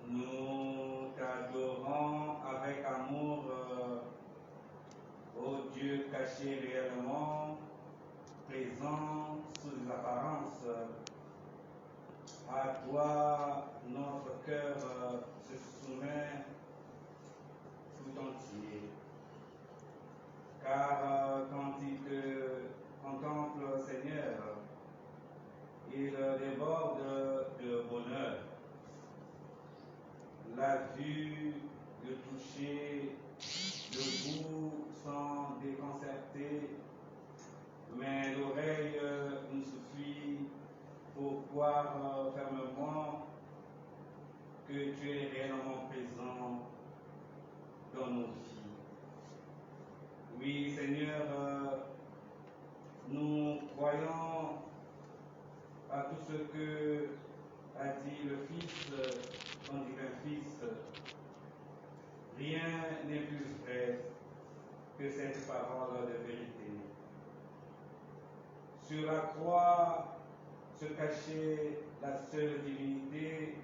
Nous t'adorons avec amour, ô Dieu caché réellement, présent sous les apparences. À toi, notre cœur se soumet tout entier. Car quand il te contemple, Seigneur, il déborde de bonheur. La vue, le toucher, le goût sont déconcertés, mais l'oreille nous suffit pour croire fermement que tu es réellement présent dans nos vies. Oui, Seigneur, nous croyons à tout ce que a dit le Fils, ton divin Fils. Rien n'est plus vrai que cette parole de vérité. Sur la croix se cachait la seule divinité,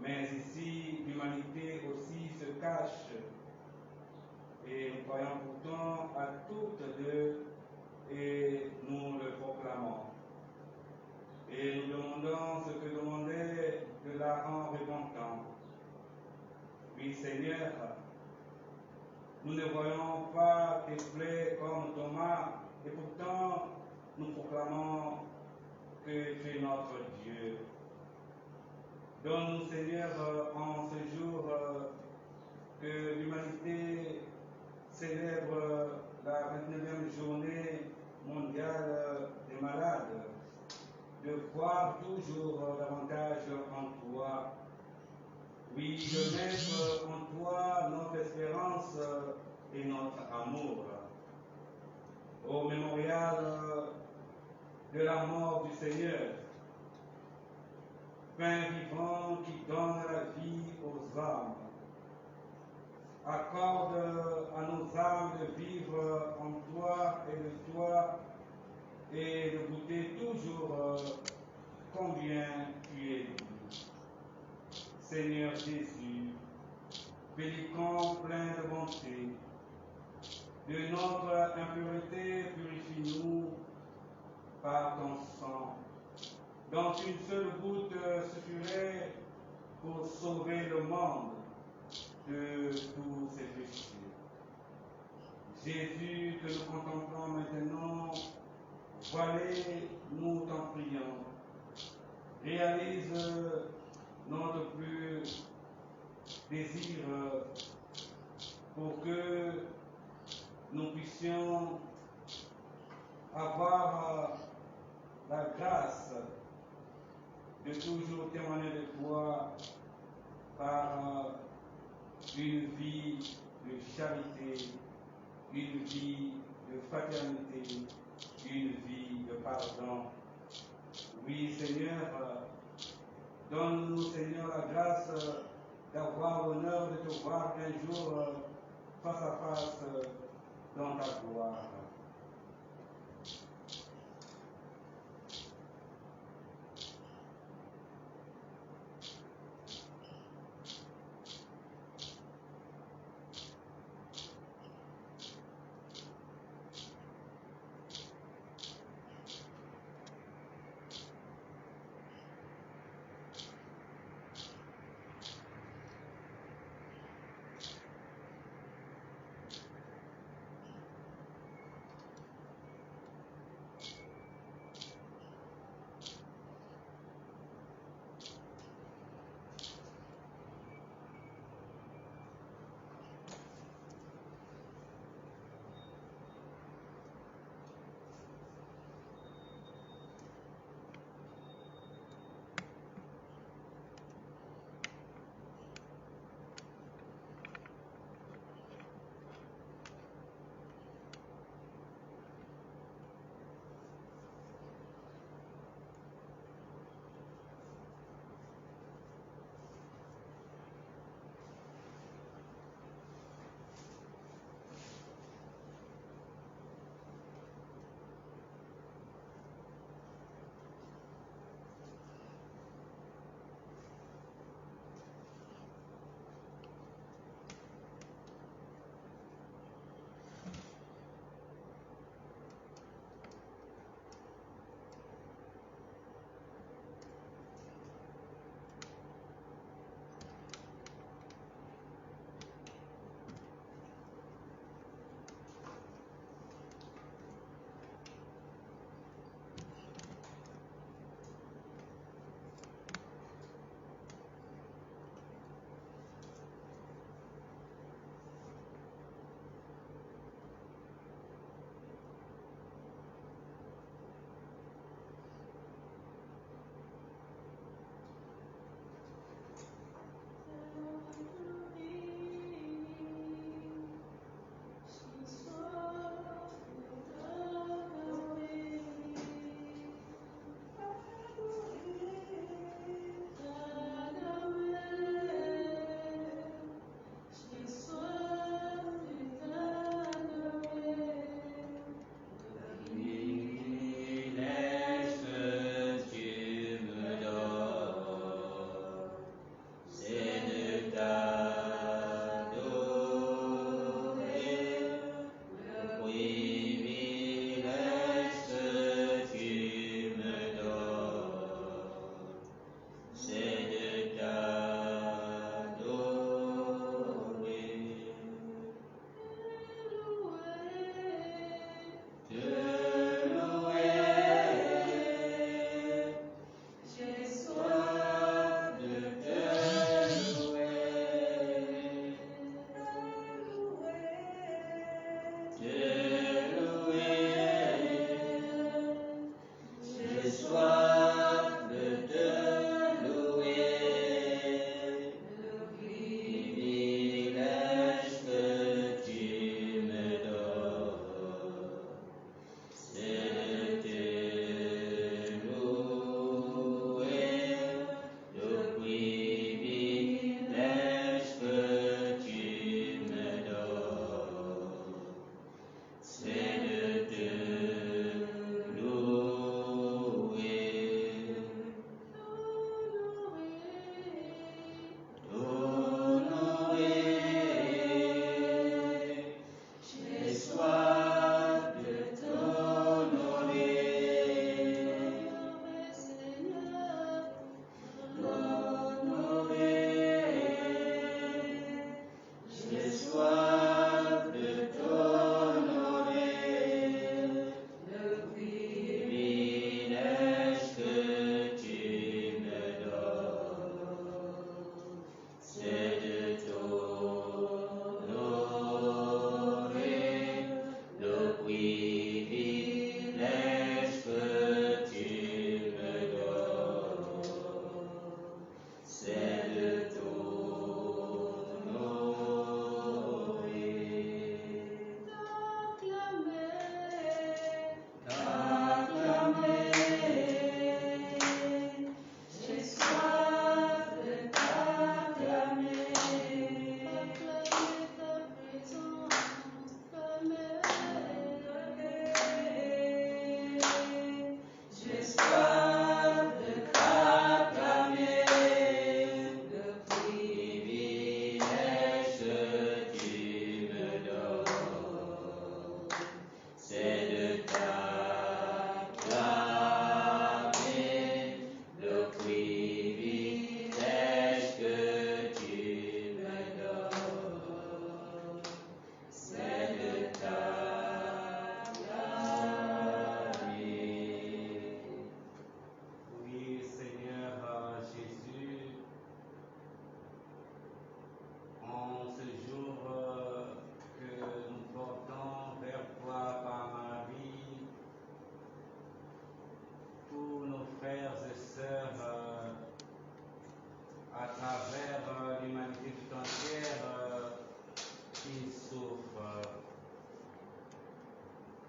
mais ici l'humanité aussi se cache. Et nous croyons pourtant à toutes deux et nous le proclamons. Et nous demandons ce que demandait de la rend repentant. Oui, Seigneur, nous ne voyons pas tes plaies comme Thomas, et pourtant nous proclamons que tu es notre Dieu. Donne-nous, Seigneur, en ce jour que l'humanité célèbre la 29e journée mondiale des malades, de croire toujours davantage en toi. Oui, de mettre en toi notre espérance et notre amour. au mémorial de la mort du Seigneur, pain vivant qui donne la vie aux âmes. Accorde à nos âmes de vivre en toi et de toi et de goûter toujours combien tu es doux. Seigneur Jésus, pélican plein de bonté, de notre impureté purifie-nous par ton sang, dont une seule goutte suffirait pour sauver le monde de tous ses péchés. Jésus, que nous contemplons maintenant, voilez-nous t'en priant. Réalise notre plus désir pour que nous puissions avoir la grâce de toujours témoigner de toi par une vie de charité, une vie de fraternité, une vie de pardon. Oui, Seigneur, donne-nous, Seigneur, la grâce d'avoir l'honneur de te voir un jour face à face dans ta gloire.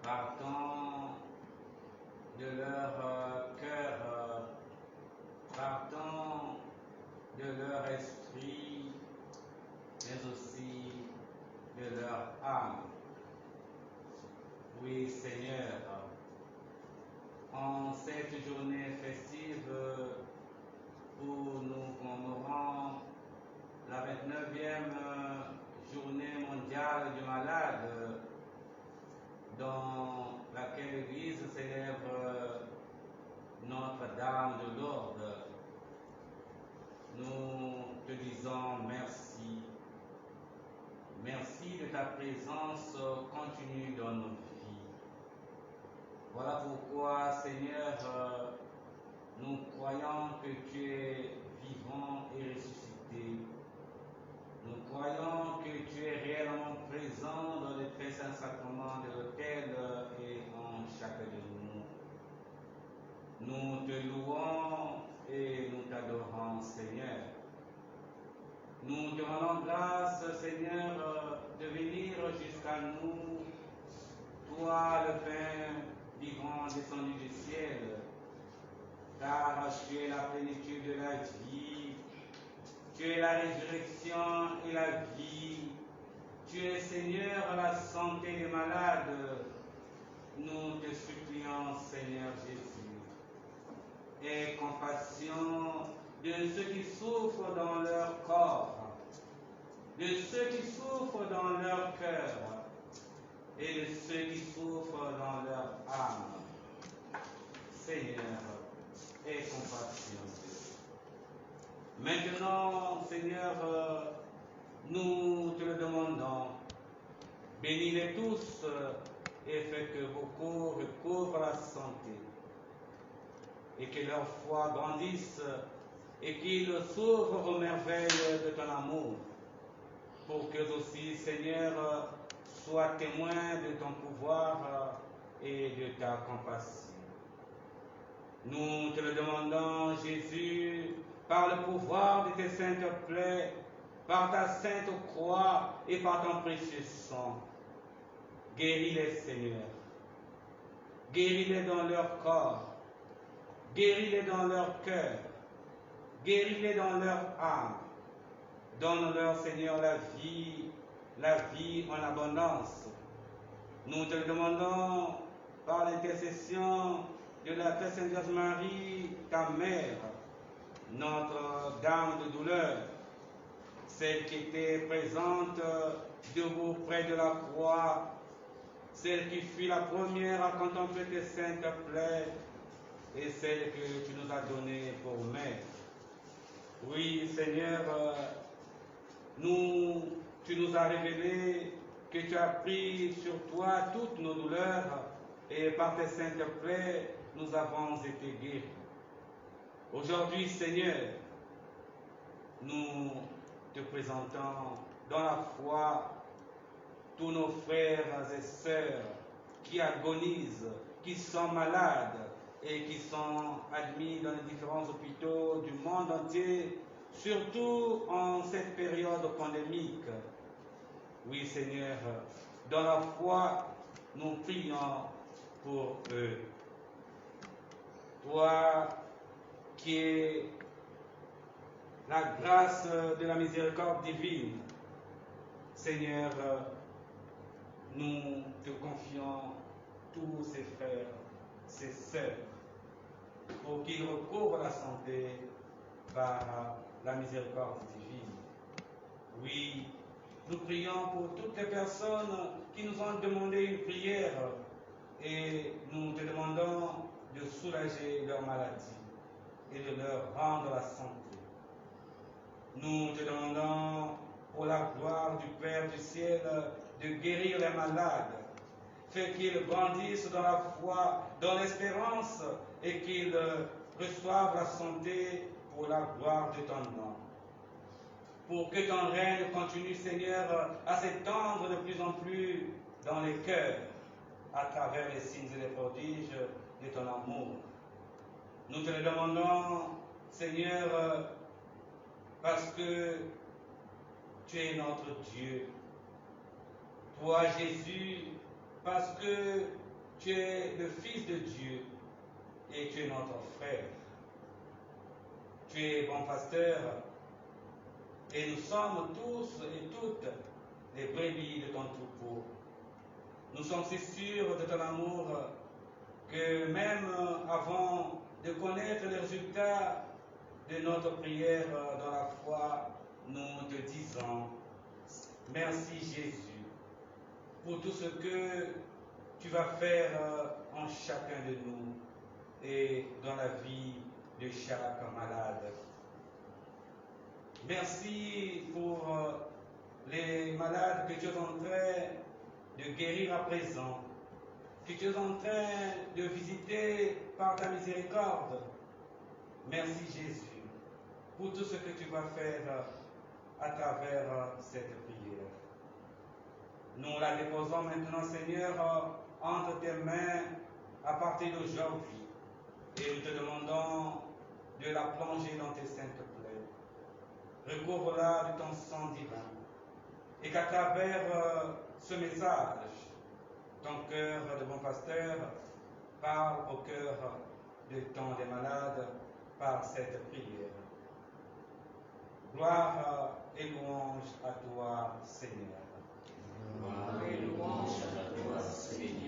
partant de leur cœur, partant de leur esprit, mais aussi de leur âme. Oui, Seigneur, en cette journée festive où nous commémorons la 29e journée mondiale du malade, dans laquelle l'Église célèbre Notre-Dame de Lourdes, nous te disons merci. Merci de ta présence continue dans nos vies. Voilà pourquoi, Seigneur, nous croyons que tu es vivant et ressuscité. Nous croyons que tu es réellement présent dans les très saints sacrements de l'autel et en chacun de nous. Nous te louons et nous t'adorons, Seigneur. Nous te rendons grâce, Seigneur, de venir jusqu'à nous, toi, le pain vivant descendu du ciel, car tu es la plénitude de la vie, tu es la résurrection et la vie, tu es, Seigneur, la santé des malades. Nous te supplions, Seigneur Jésus, aie compassion de ceux qui souffrent dans leur corps, de ceux qui souffrent dans leur cœur et de ceux qui souffrent dans leur âme. Seigneur, aie compassion d'eux. Maintenant, Seigneur, nous te le demandons, bénis-les tous et fais que vos corps recouvrent la santé et que leur foi grandisse et qu'ils s'ouvrent aux merveilles de ton amour, pour qu'eux aussi, Seigneur, soient témoins de ton pouvoir et de ta compassion. Nous te le demandons, Jésus, par le pouvoir de tes saintes plaies, par ta sainte croix et par ton précieux sang. Guéris-les, Seigneur. Guéris-les dans leur corps. Guéris-les dans leur cœur. Guéris-les dans leur âme. Donne-leur, Seigneur, la vie en abondance. Nous te le demandons par l'intercession de la très sainte Vierge Marie, ta mère, notre Dame de douleur, celle qui était présente debout près de la croix, celle qui fut la première à contempler tes saintes plaies et celle que tu nous as donnée pour mère. Oui, Seigneur, tu nous as révélé que tu as pris sur toi toutes nos douleurs et par tes saintes plaies, nous avons été guéris. Aujourd'hui, Seigneur, nous te présentons dans la foi tous nos frères et sœurs qui agonisent, qui sont malades et qui sont admis dans les différents hôpitaux du monde entier, surtout en cette période pandémique. Oui, Seigneur, dans la foi, nous prions pour eux. Toi qui es la grâce de la miséricorde divine, Seigneur, nous te confions tous ces frères, ces sœurs, pour qu'ils recouvrent la santé par la miséricorde divine. Oui, nous prions pour toutes les personnes qui nous ont demandé une prière et nous te demandons de soulager leur maladie et de leur rendre la santé. Nous te demandons pour la gloire du Père du ciel de guérir les malades. Fais qu'ils grandissent dans la foi, dans l'espérance et qu'ils reçoivent la santé pour la gloire de ton nom. Pour que ton règne continue, Seigneur, à s'étendre de plus en plus dans les cœurs à travers les signes et les prodiges de ton amour. Nous te le demandons, Seigneur, parce que tu es notre Dieu. Toi, Jésus, parce que Tu es le Fils de Dieu et tu es notre frère. Tu es bon pasteur et nous sommes tous et toutes les brebis de ton troupeau. Nous sommes si sûrs de ton amour que même avant de connaître les résultats de notre prière dans la foi, nous te disons merci Jésus pour tout ce que tu vas faire en chacun de nous et dans la vie de chaque malade. Merci pour les malades que tu es en train de guérir à présent, que tu es en train de visiter par ta miséricorde. Merci Jésus pour tout ce que tu vas faire à travers cette prière. Nous la déposons maintenant, Seigneur, entre tes mains à partir d'aujourd'hui et nous te demandons de la plonger dans tes saintes plaies. Recouvre-la de ton sang divin et qu'à travers ce message, ton cœur de bon pasteur parle au cœur de tant des malades par cette prière. Gloire et louange à toi, Seigneur. Gloire et louange à toi, Seigneur.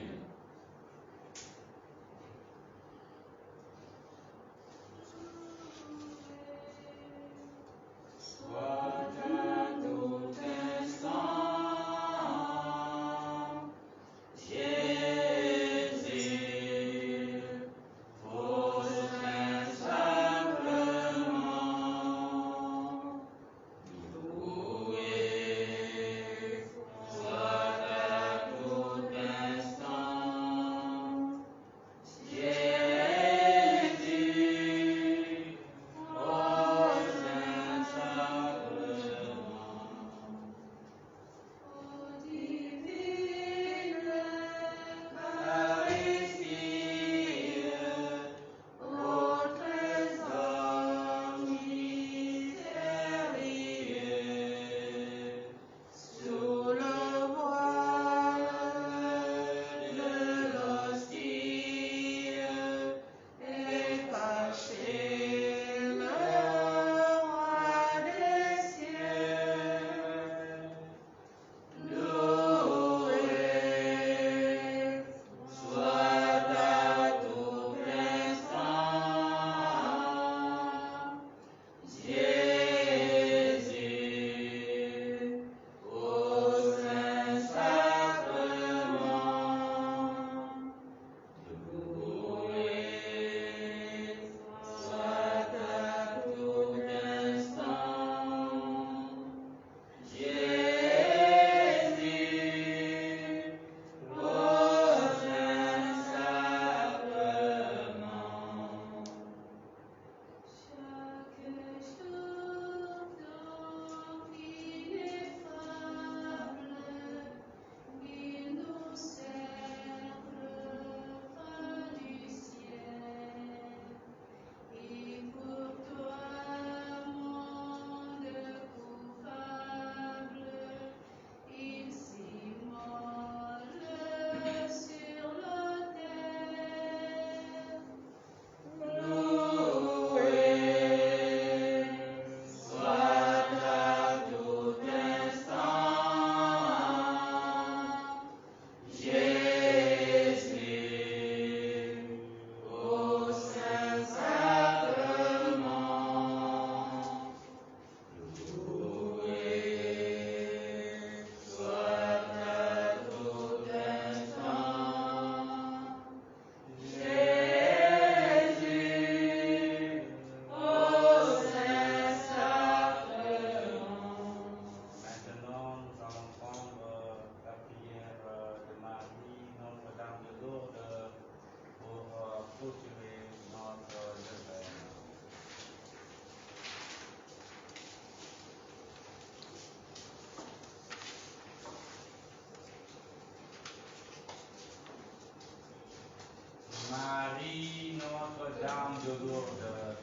Marie, Notre-Dame de Lourdes,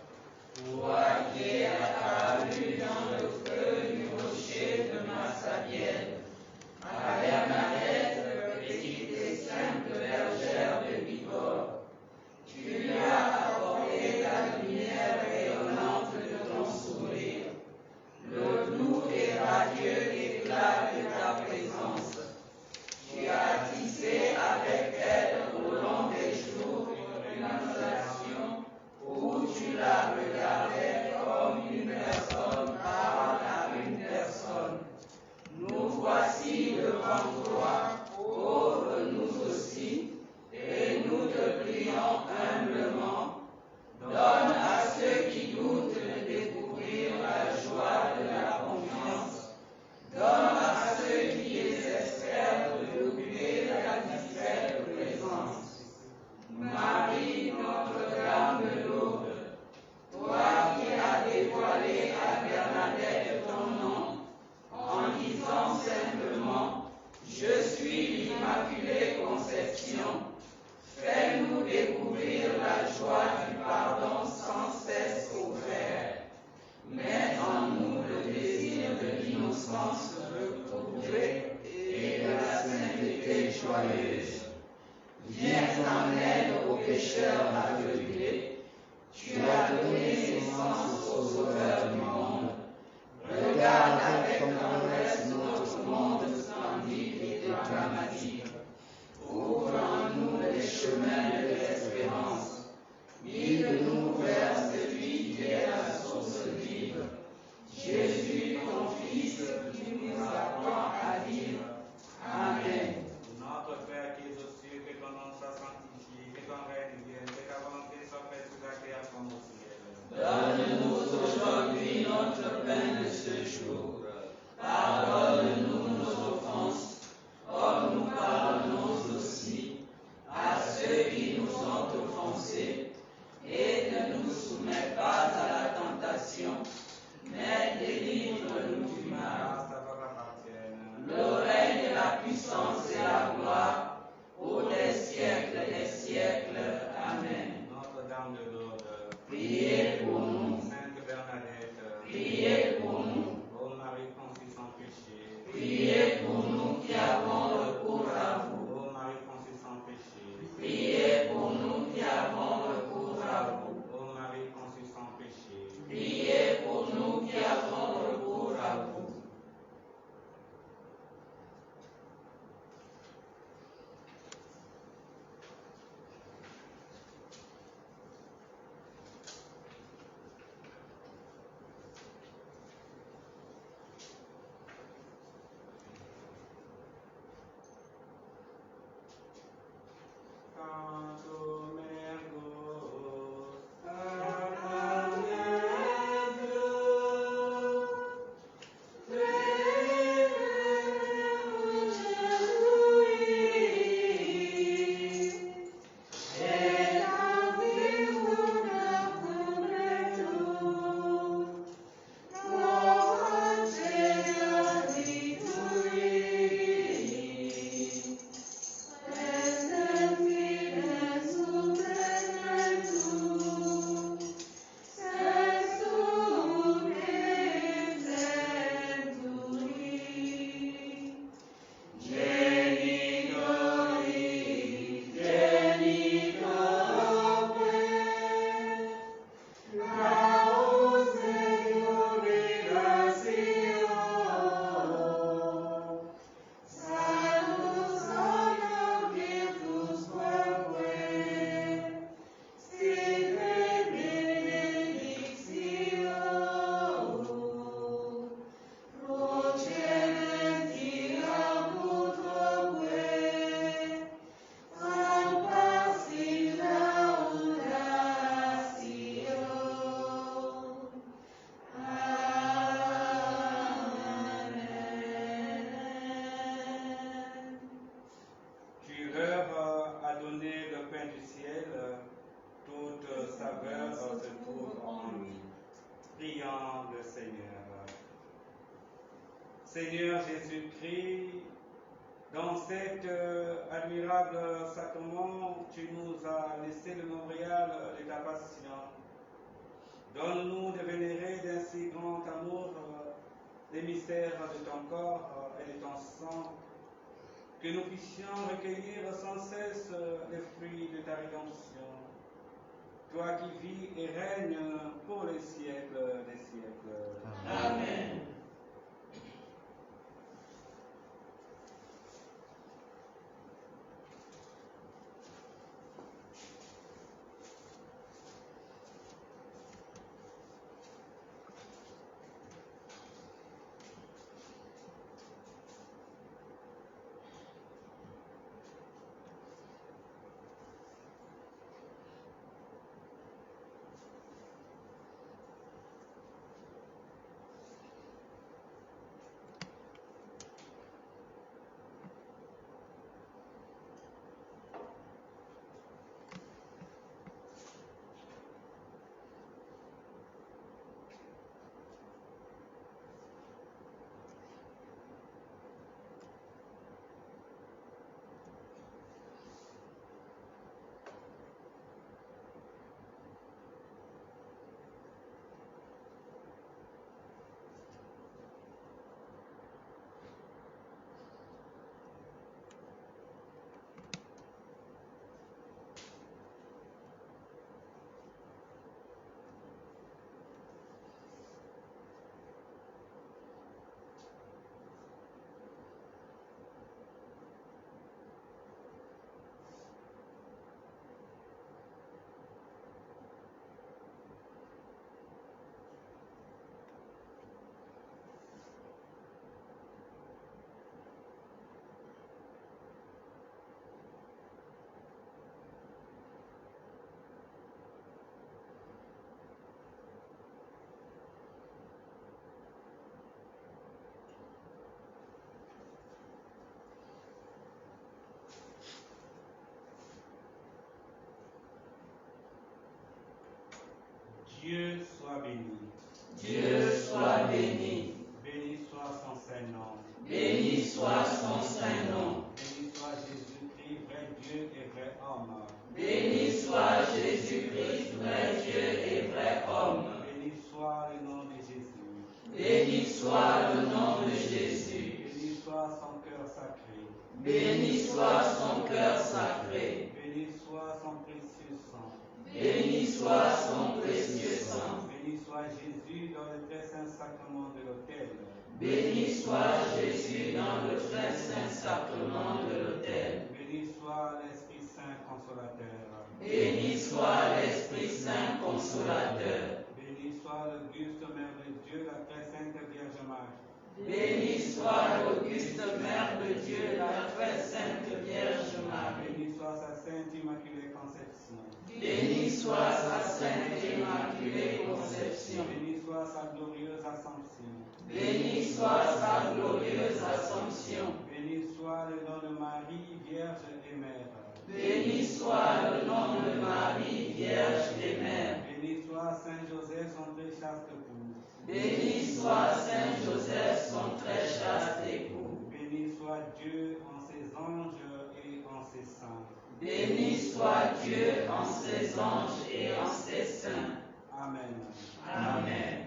toi qui es apparue dans le feu du rocher de Massabielle, à Bernadette, petite et simple bergère de en aide aux pécheurs aveuglés. Tu as donné naissance au Sauveur du monde. Regarde avec tendresse notre monde splendide et dramatique. Ouvre en nous les chemins de l'espérance. Guide-nous vers celui qui est la source vive. Jésus, ton Fils, qui nous apprend à vivre. Amen. Notre Père qui es aux cieux, que ton nom soit sanctifié, que ton règne vienne, que ta volonté soit faite sur la terre comme au ciel. Donne-nous aujourd'hui notre pain de ce jour. Pardonne-nous nos offenses, comme nous pardonnons aussi à ceux qui nous ont offensés. Et ne nous soumets pas à la tentation, mais délivre-nous du mal. Le règne, la puissance et la gloire, au des siècles des siècles. Amen. Notre-Dame de Lourdes, Priez pour nous. Sainte Bernadette, Priez pour nous. ô Marie conçue sans péché, Priez pour nous qui avons recours à vous. ô Marie conçue sans péché, Priez pour nous qui avons recours à vous. ô Marie conçue sans péché, Priez pour nous qui avons recours à vous. Canto mergo, Prions le Seigneur. Seigneur Jésus-Christ, dans cet admirable sacrement, tu nous as laissé le mémorial de ta passion. Donne-nous de vénérer d'un si grand amour les mystères de ton corps et de ton sang, que nous puissions recueillir sans cesse les fruits de ta rédemption. Toi qui vis et règnes pour les siècles des siècles. Amen. Dieu soit béni. Dieu soit béni. Béni soit son Saint-Nom. Béni soit son Saint-Nom. Béni soit Jésus-Christ, vrai Dieu et vrai homme. Béni soit Jésus-Christ, vrai Dieu et vrai homme. Béni soit le nom de Jésus. Béni soit le nom de Jésus. Béni soit son cœur sacré. Béni soit son cœur sacré. Béni soit son précieux sang. Béni soit son précieux sang. Béni soit Jésus dans le très saint sacrement de l'autel. Béni soit Jésus dans le très saint sacrement de l'autel. Béni soit l'Esprit Saint consolateur. Béni soit l'Esprit Saint consolateur. Béni soit l'auguste Mère de Dieu, la très sainte Vierge Marie. Béni soit l'auguste Mère de Dieu, la très sainte Vierge Marie. Béni soit sa sainte Immaculée Conception. Béni soit sa sainte Immaculée Conception. Béni soit sa glorieuse Assomption. Béni soit sa glorieuse Assomption. Béni soit le nom de Marie, Vierge et Mère. Béni soit le nom de Marie, Vierge et Mère. Béni soit Saint Joseph, son très chaste époux. Béni soit Saint Joseph, son très chaste époux. Béni soit Dieu en ses anges et en ses saints. Béni soit Dieu en ses anges et en ses saints. Amen. Amen.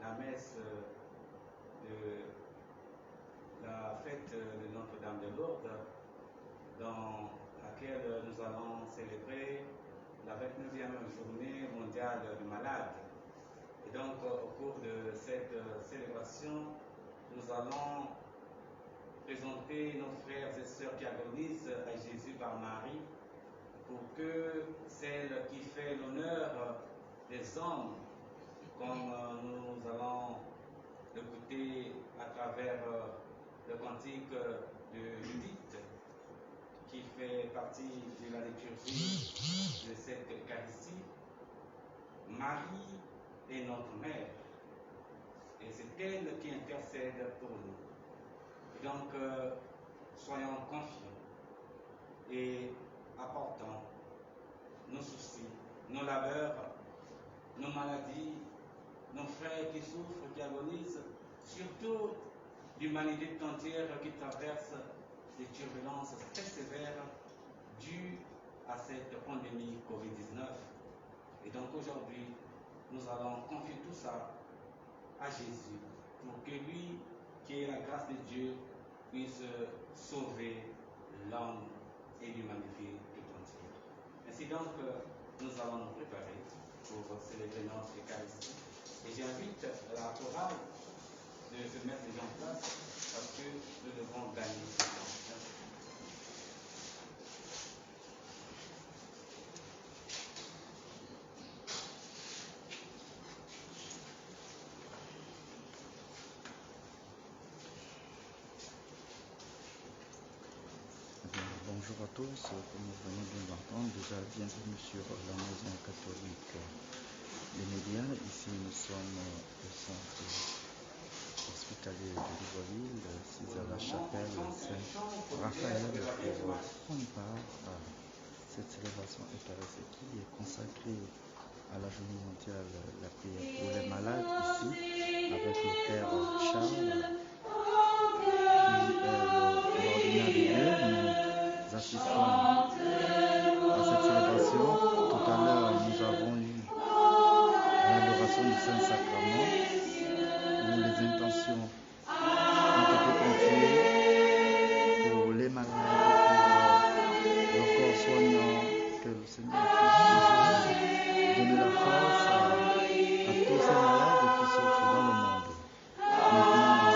La messe de la fête de Notre-Dame de Lourdes, dans laquelle nous allons célébrer la 29e journée mondiale du malade. Et donc, au cours de cette célébration, nous allons présenter nos frères et sœurs qui agonisent à Jésus par Marie, pour que celle qui fait l'honneur des hommes, comme nous allons l'écouter à travers le cantique de Judith, qui fait partie de la liturgie de cette Eucharistie. Marie est notre mère, et c'est elle qui intercède pour nous. Et donc, soyons confiants et apportons nos soucis, nos labeurs, nos maladies, nos frères qui souffrent, qui agonisent, surtout l'humanité tout entière qui traverse des turbulences très sévères dues à cette pandémie Covid-19. Et donc aujourd'hui, nous allons confier tout ça à Jésus pour que lui, qui est la grâce de Dieu, puisse sauver l'homme et l'humanité tout entière. Ainsi donc, nous allons nous préparer pour célébrer notre Eucharistie. Et j'invite la chorale de se mettre déjà en place parce que nous devons gagner ce temps. Bonjour à tous, comme vous venez de l'entendre, déjà bienvenue sur la maison catholique des médias. Ici nous sommes au centre hospitalier de Libreville, ici à la chapelle Saint-Raphaël, pour prendre part à cette célébration eucharistique qui est consacrée à la journée mondiale de la prière pour les malades, ici avec le Père Charles, qui est l'ordinaire de Dieu. Nous assistons à cette célébration. Tout à l'heure, nous avons eu l'adoration du Saint-Sacrement où les intentions ont été confiées pour les malades, pour le corps soignant, que le Seigneur puisse toujours donner la force à tous ces malades qui souffrent dans le monde. Maintenant,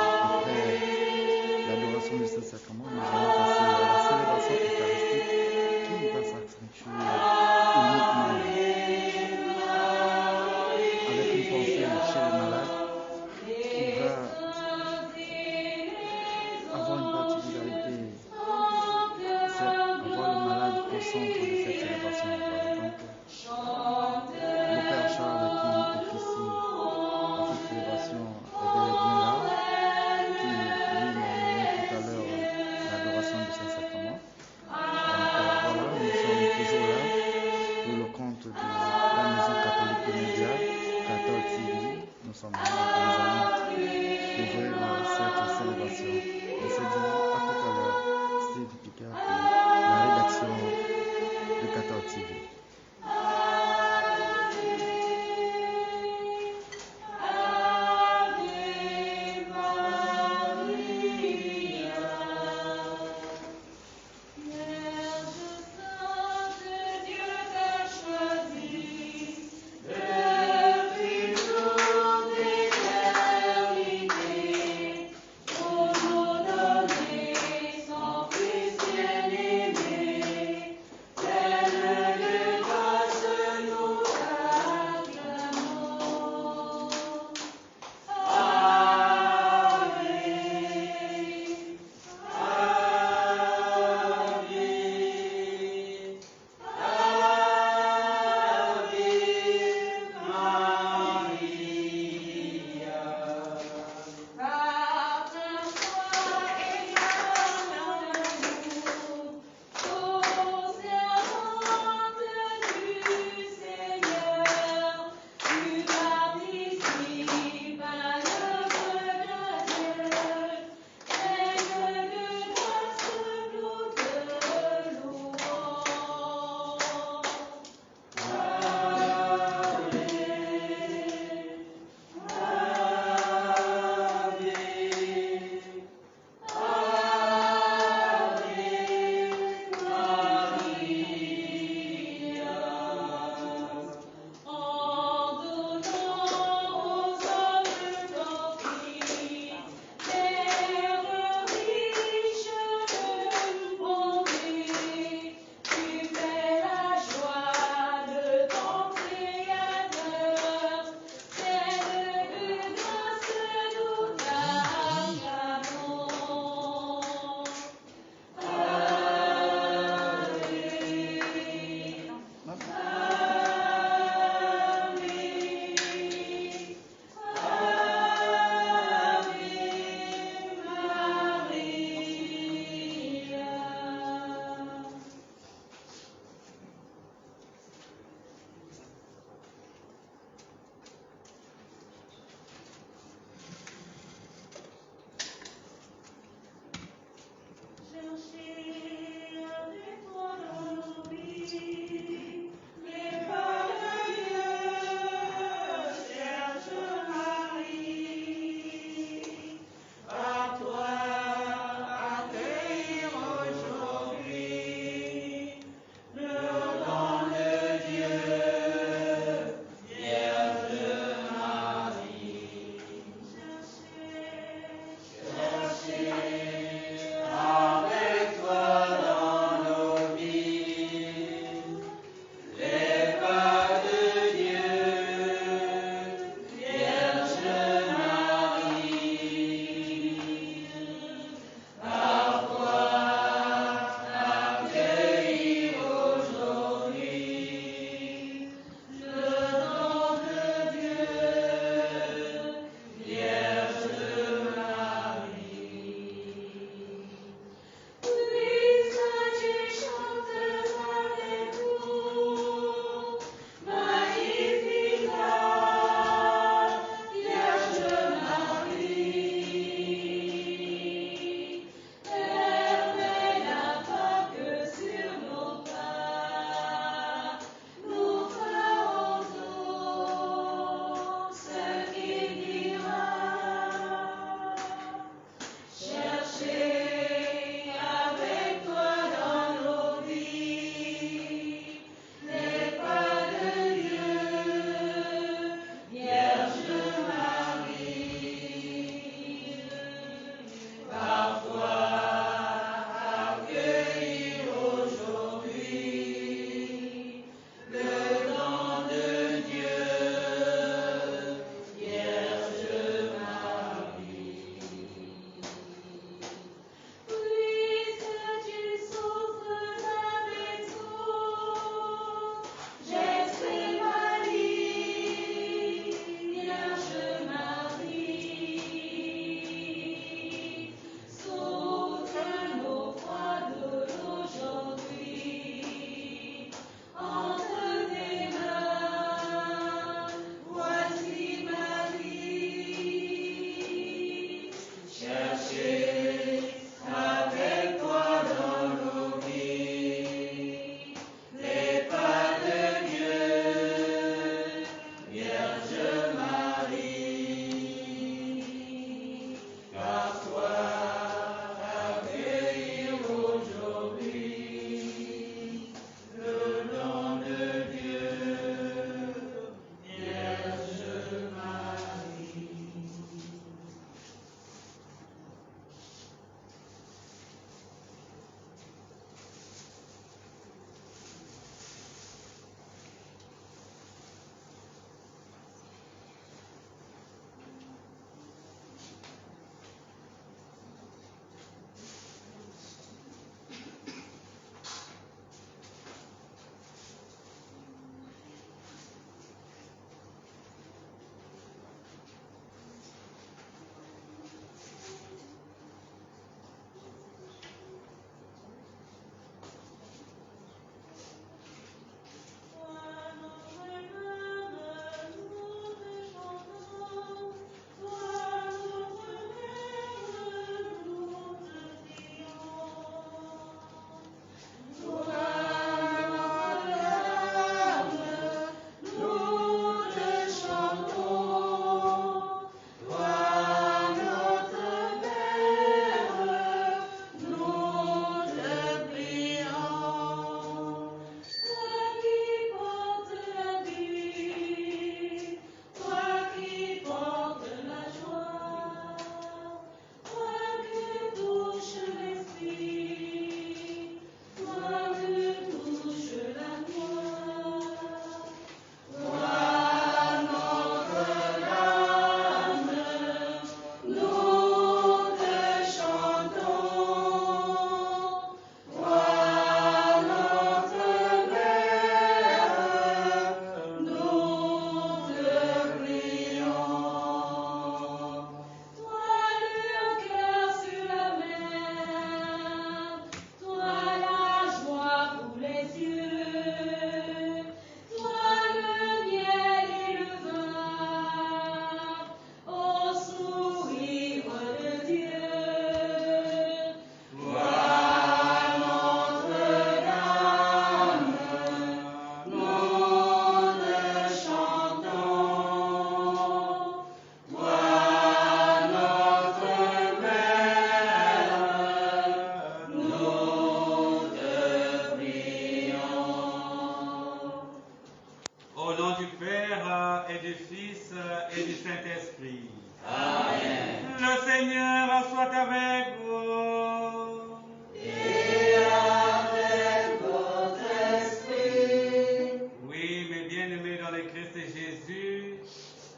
Seigneur soit avec vous. Et avec votre esprit. Oui, mes bien-aimés dans le Christ Jésus,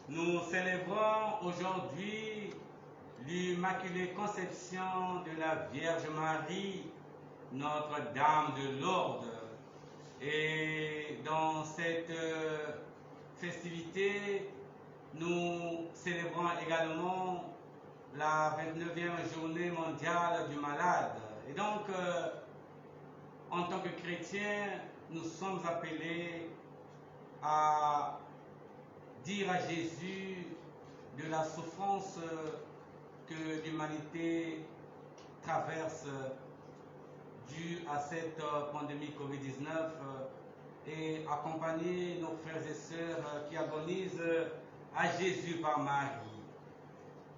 nous célébrons aujourd'hui l'Immaculée Conception de la Vierge Marie, Notre-Dame de Lourdes. Et dans cette festivité, nous célébrons également la 29e journée mondiale du malade. Et donc, en tant que chrétiens, nous sommes appelés à dire à Jésus de la souffrance que l'humanité traverse due à cette pandémie Covid-19 et accompagner nos frères et sœurs qui agonisent à Jésus par Marie,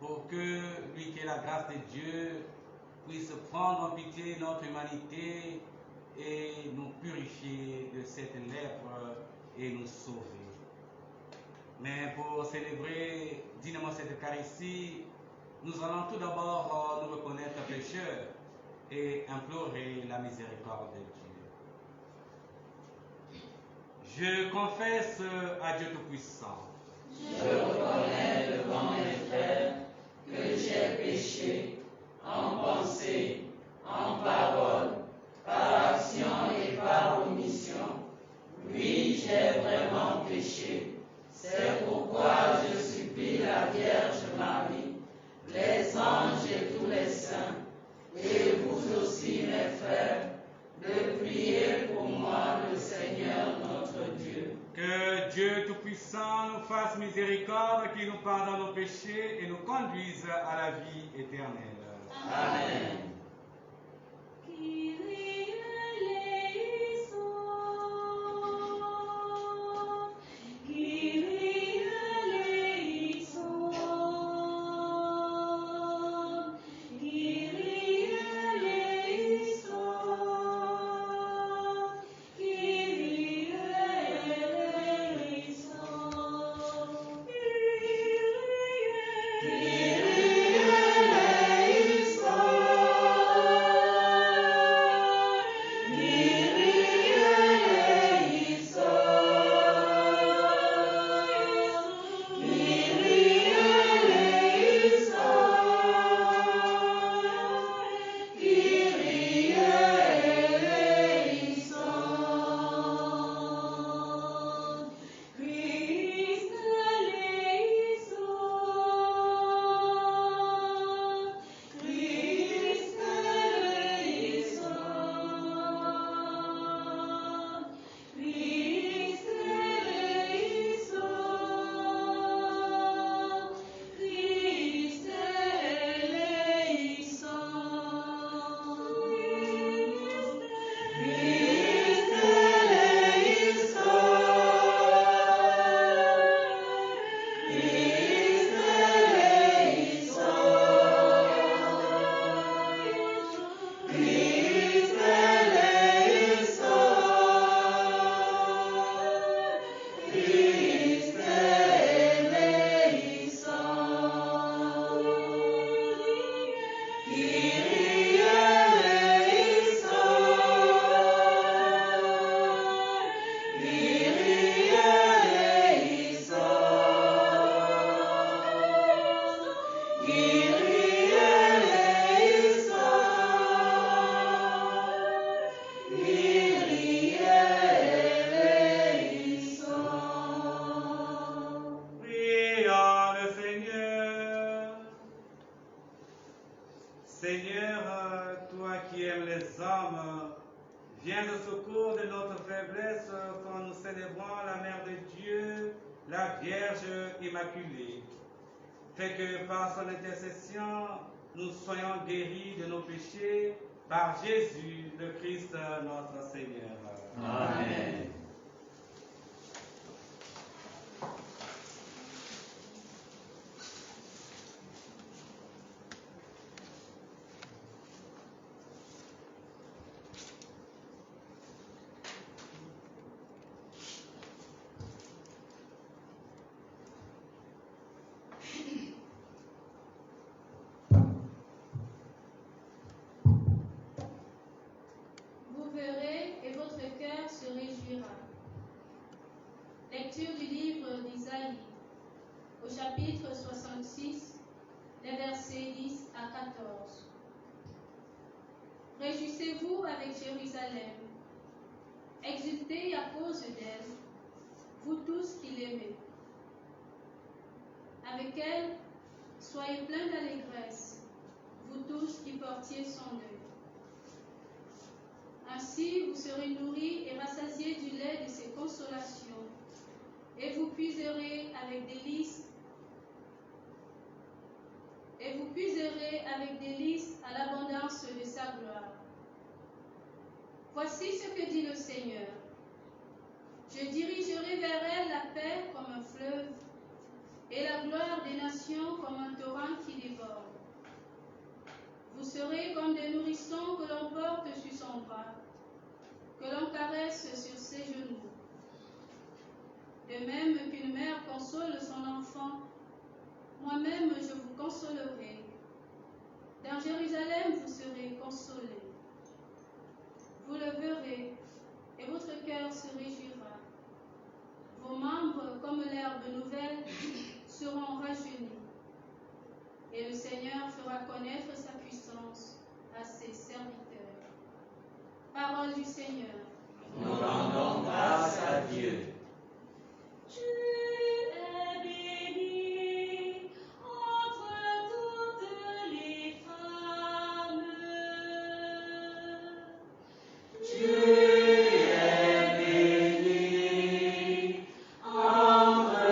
pour que lui qui est la grâce de Dieu puisse prendre en pitié notre humanité et nous purifier de cette lèpre et nous sauver. Mais pour célébrer dignement cette Eucharistie, nous allons tout d'abord nous reconnaître pécheurs et implorer la miséricorde de Dieu. Je confesse à Dieu Tout-Puissant. Je reconnais devant mes frères que j'ai péché en pensée, en parole, par action et par omission. Oui, j'ai vraiment péché. C'est pourquoi je supplie la Vierge Marie, les anges et tous les saints, et vous aussi mes frères, de prier pour moi le Seigneur notre Dieu. Que Dieu Tout-Puissant nous fasse miséricorde, qu'il nous pardonne nos péchés et nous conduise à la vie éternelle. Amen. Viens au secours de notre faiblesse quand nous célébrons la Mère de Dieu, la Vierge Immaculée. Fais que par son intercession, nous soyons guéris de nos péchés par Jésus, le Christ, notre Seigneur. Amen. chapitre 66, les versets 10 à 14. Réjouissez-vous avec Jérusalem, exultez à cause d'elle, vous tous qui l'aimez. Avec elle, soyez pleins d'allégresse, vous tous qui portiez son deuil. Ainsi, vous serez nourris et rassasiés du lait de ses consolations, et vous puiserez avec délices à l'abondance de sa gloire. Voici ce que dit le Seigneur. Je dirigerai vers elle la paix comme un fleuve, et la gloire des nations comme un torrent qui déborde. Vous serez comme des nourrissons que l'on porte sur son bras, que l'on caresse sur ses genoux. De même qu'une mère console son enfant, moi-même je vous consolerai. Dans Jérusalem, vous serez consolés. Vous le verrez, et votre cœur se réjouira. Vos membres, comme l'herbe nouvelle, seront rajeunis. Et le Seigneur fera connaître sa puissance à ses serviteurs. Parole du Seigneur. Nous rendons grâce à Dieu. Tu es bénie entre toutes les femmes. Tu es bénie entre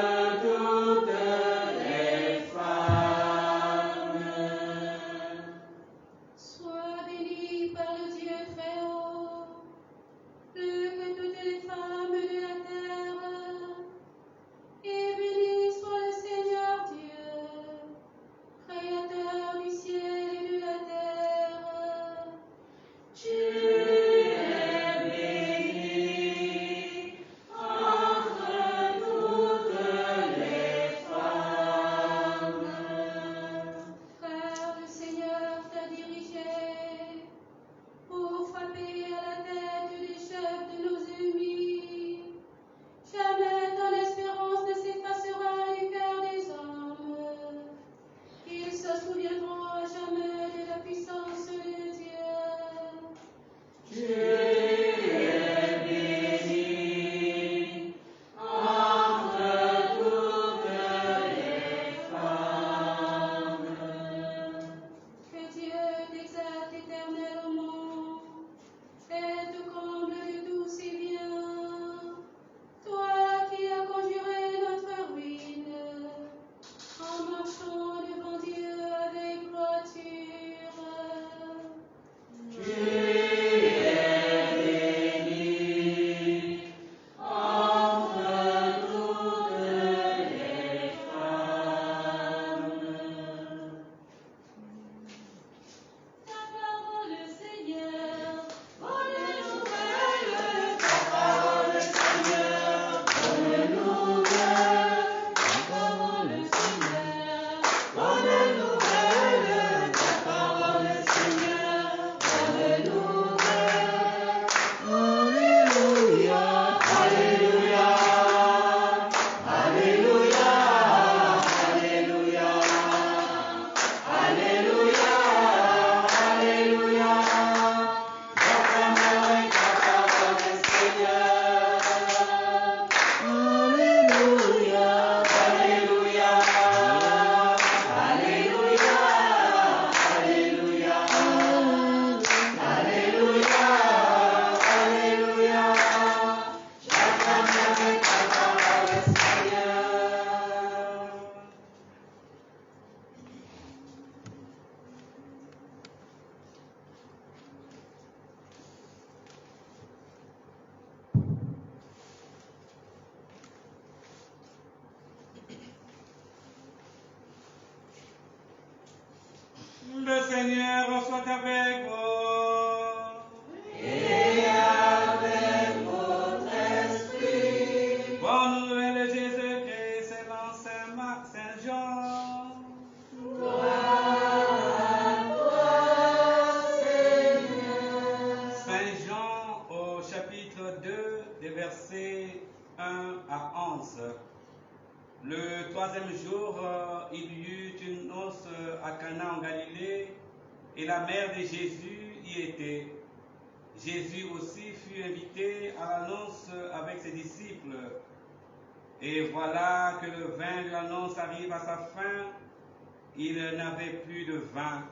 toutes les femmes. Sois béni par le Dieu très haut, plus que toutes les femmes de la terre. Et béni soit le Seigneur Dieu, créateur du ciel et de la terre. Tu es bénie entre toutes les femmes. Car le Seigneur t'a dirigé pour frapper à la tête des chefs de nos ennemis. Jamais ton espérance ne s'effacera du cœur des hommes. Ils se souviendront à jamais de la puissance de Dieu. Tu es bénie entre toutes les femmes. Que Dieu t'exalte éternellement et te comble de tous ses biens. Toi qui as conjuré notre ruine en marchant devant Dieu avec droiture. Tu es bénie entre toutes les femmes. Ta parole, Seigneur, Bonne nouvelle, ta parole, Seigneur. Bonne nouvelle, ta parole, Seigneur. Bonne nouvelle, ta parole, Seigneur. Bonne nouvelle. Alléluia, alléluia, alléluia, alléluia, alléluia, alléluia. Proclamez ta parole, Seigneur. Alléluia, alléluia, alléluia, alléluia, alléluia, alléluia. Proclamez ta parole, Seigneur. Le Seigneur soit avec vous. Et avec votre esprit. Bonne nouvelle de Jésus-Christ selon Saint Jean. Saint Jean au chapitre 2, des versets 1 à 11. Le troisième jour, Cana en Galilée, et la mère de Jésus y était. Jésus aussi fut invité à la noce avec ses disciples. Et voilà que le vin de la noce arrive à sa fin. Il n'avait plus de vin.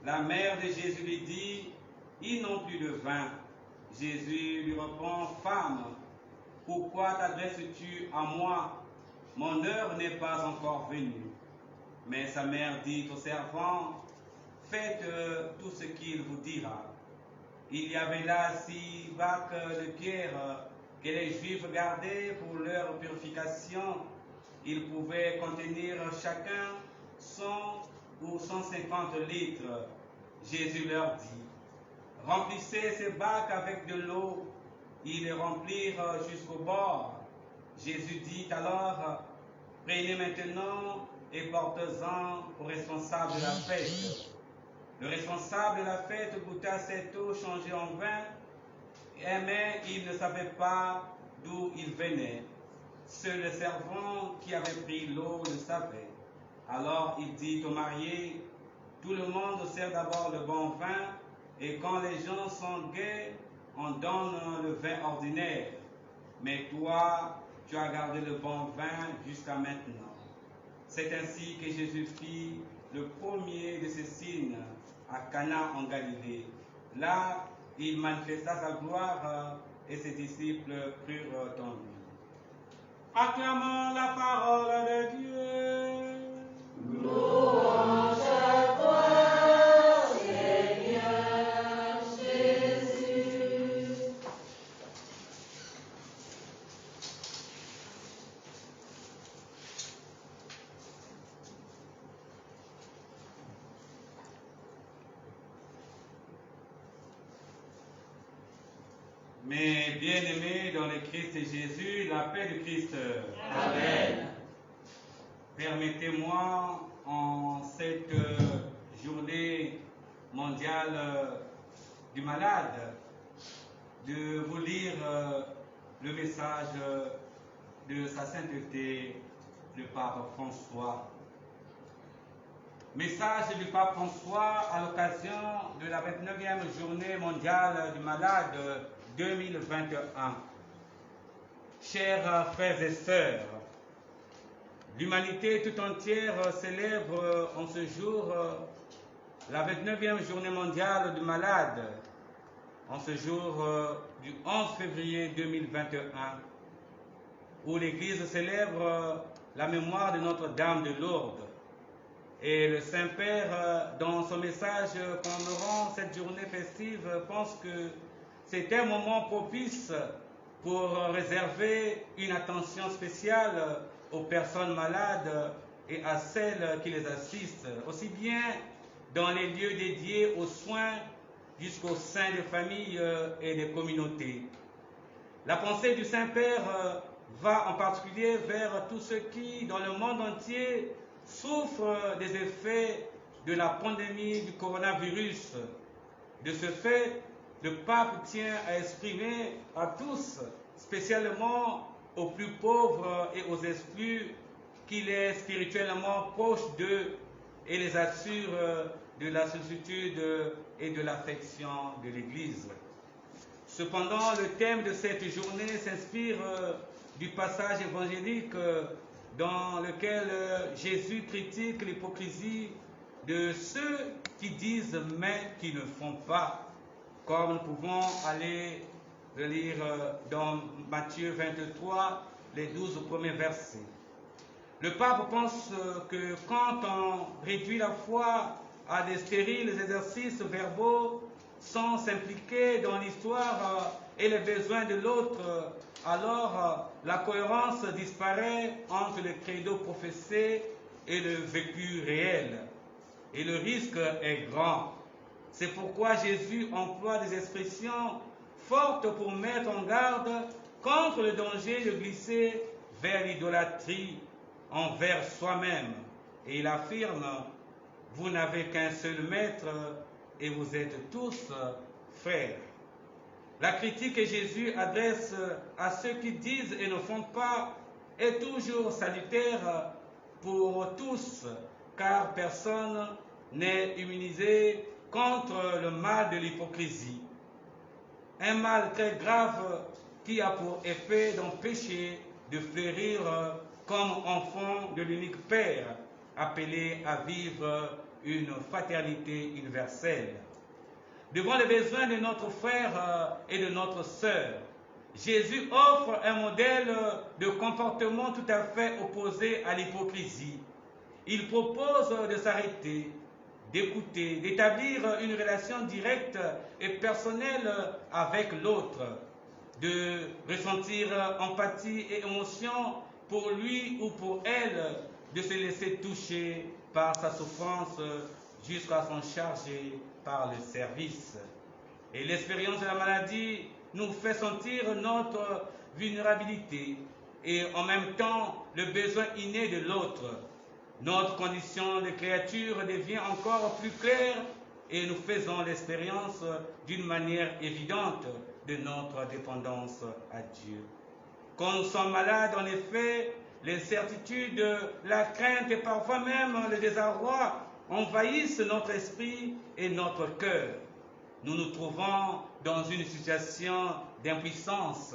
La mère de Jésus lui dit, « Ils n'ont plus de vin. » Jésus lui répond, « Femme, pourquoi t'adresses-tu à moi? Mon heure n'est pas encore venue. » Mais sa mère dit aux servants, « Faites tout ce qu'il vous dira. » Il y avait là 6 bacs de pierre que les Juifs gardaient pour leur purification. Ils pouvaient contenir chacun 100 ou 150 litres. Jésus leur dit, « Remplissez ces bacs avec de l'eau. » Ils les remplirent jusqu'au bord. Jésus dit alors, « Prenez maintenant et portez-en au responsable de la fête. » Le responsable de la fête goûta cette eau changée en vin, mais il ne savait pas d'où il venait. Seul le servant qui avait pris l'eau le savait. Alors il dit aux mariés, « Tout le monde sert d'abord le bon vin, et quand les gens sont gais, on donne le vin ordinaire. Mais toi, tu as gardé le bon vin jusqu'à maintenant. » C'est ainsi que Jésus fit le premier de ces signes à Cana en Galilée. Là, il manifesta sa gloire et ses disciples crurent en lui. Acclamons la parole de Dieu. Louange à toi, Seigneur Jésus. Mes bien-aimés dans le Christ Jésus, la paix du Christ. Amen. Permettez-moi, en cette journée mondiale du malade, de vous lire le message de sa sainteté, le pape François. Message du pape François à l'occasion de la 29e journée mondiale du malade 2021. Chers frères et sœurs, l'humanité tout entière célèbre en ce jour la 29e journée mondiale du malade, en ce jour du 11 février 2021, où l'Église célèbre la mémoire de Notre-Dame de Lourdes. Et le Saint-Père, dans son message commémorant cette journée festive, pense que c'est un moment propice pour réserver une attention spéciale aux personnes malades et à celles qui les assistent, aussi bien dans les lieux dédiés aux soins jusqu'au sein des familles et des communautés. La pensée du Saint-Père va en particulier vers tous ceux qui, dans le monde entier, souffrent des effets de la pandémie du coronavirus. De ce fait, le pape tient à exprimer à tous, spécialement aux plus pauvres et aux exclus, qu'il est spirituellement proche d'eux et les assure de la sollicitude et de l'affection de l'Église. Cependant, le thème de cette journée s'inspire du passage évangélique dans lequel Jésus critique l'hypocrisie de ceux qui disent mais qui ne font pas, comme nous pouvons aller le lire dans Matthieu 23, les 12 premiers versets. Le pape pense que quand on réduit la foi à des stériles exercices verbaux sans s'impliquer dans l'histoire et les besoins de l'autre, alors la cohérence disparaît entre le credo professé et le vécu réel. Et le risque est grand. C'est pourquoi Jésus emploie des expressions fortes pour mettre en garde contre le danger de glisser vers l'idolâtrie envers soi-même. Et il affirme, « Vous n'avez qu'un seul maître et vous êtes tous frères. » La critique que Jésus adresse à ceux qui disent et ne font pas est toujours salutaire pour tous, car personne n'est immunisé contre le mal de l'hypocrisie. Un mal très grave qui a pour effet d'empêcher de fleurir comme enfant de l'unique Père, appelé à vivre une fraternité universelle. Devant les besoins de notre frère et de notre sœur, Jésus offre un modèle de comportement tout à fait opposé à l'hypocrisie. Il propose de s'arrêter, d'écouter, d'établir une relation directe et personnelle avec l'autre, de ressentir empathie et émotion pour lui ou pour elle, de se laisser toucher par sa souffrance jusqu'à s'en charger par le service. Et l'expérience de la maladie nous fait sentir notre vulnérabilité et en même temps le besoin inné de l'autre. Notre condition de créature devient encore plus claire et nous faisons l'expérience d'une manière évidente de notre dépendance à Dieu. Quand nous sommes malades, en effet, l'incertitude, la crainte et parfois même le désarroi envahissent notre esprit et notre cœur. Nous nous trouvons dans une situation d'impuissance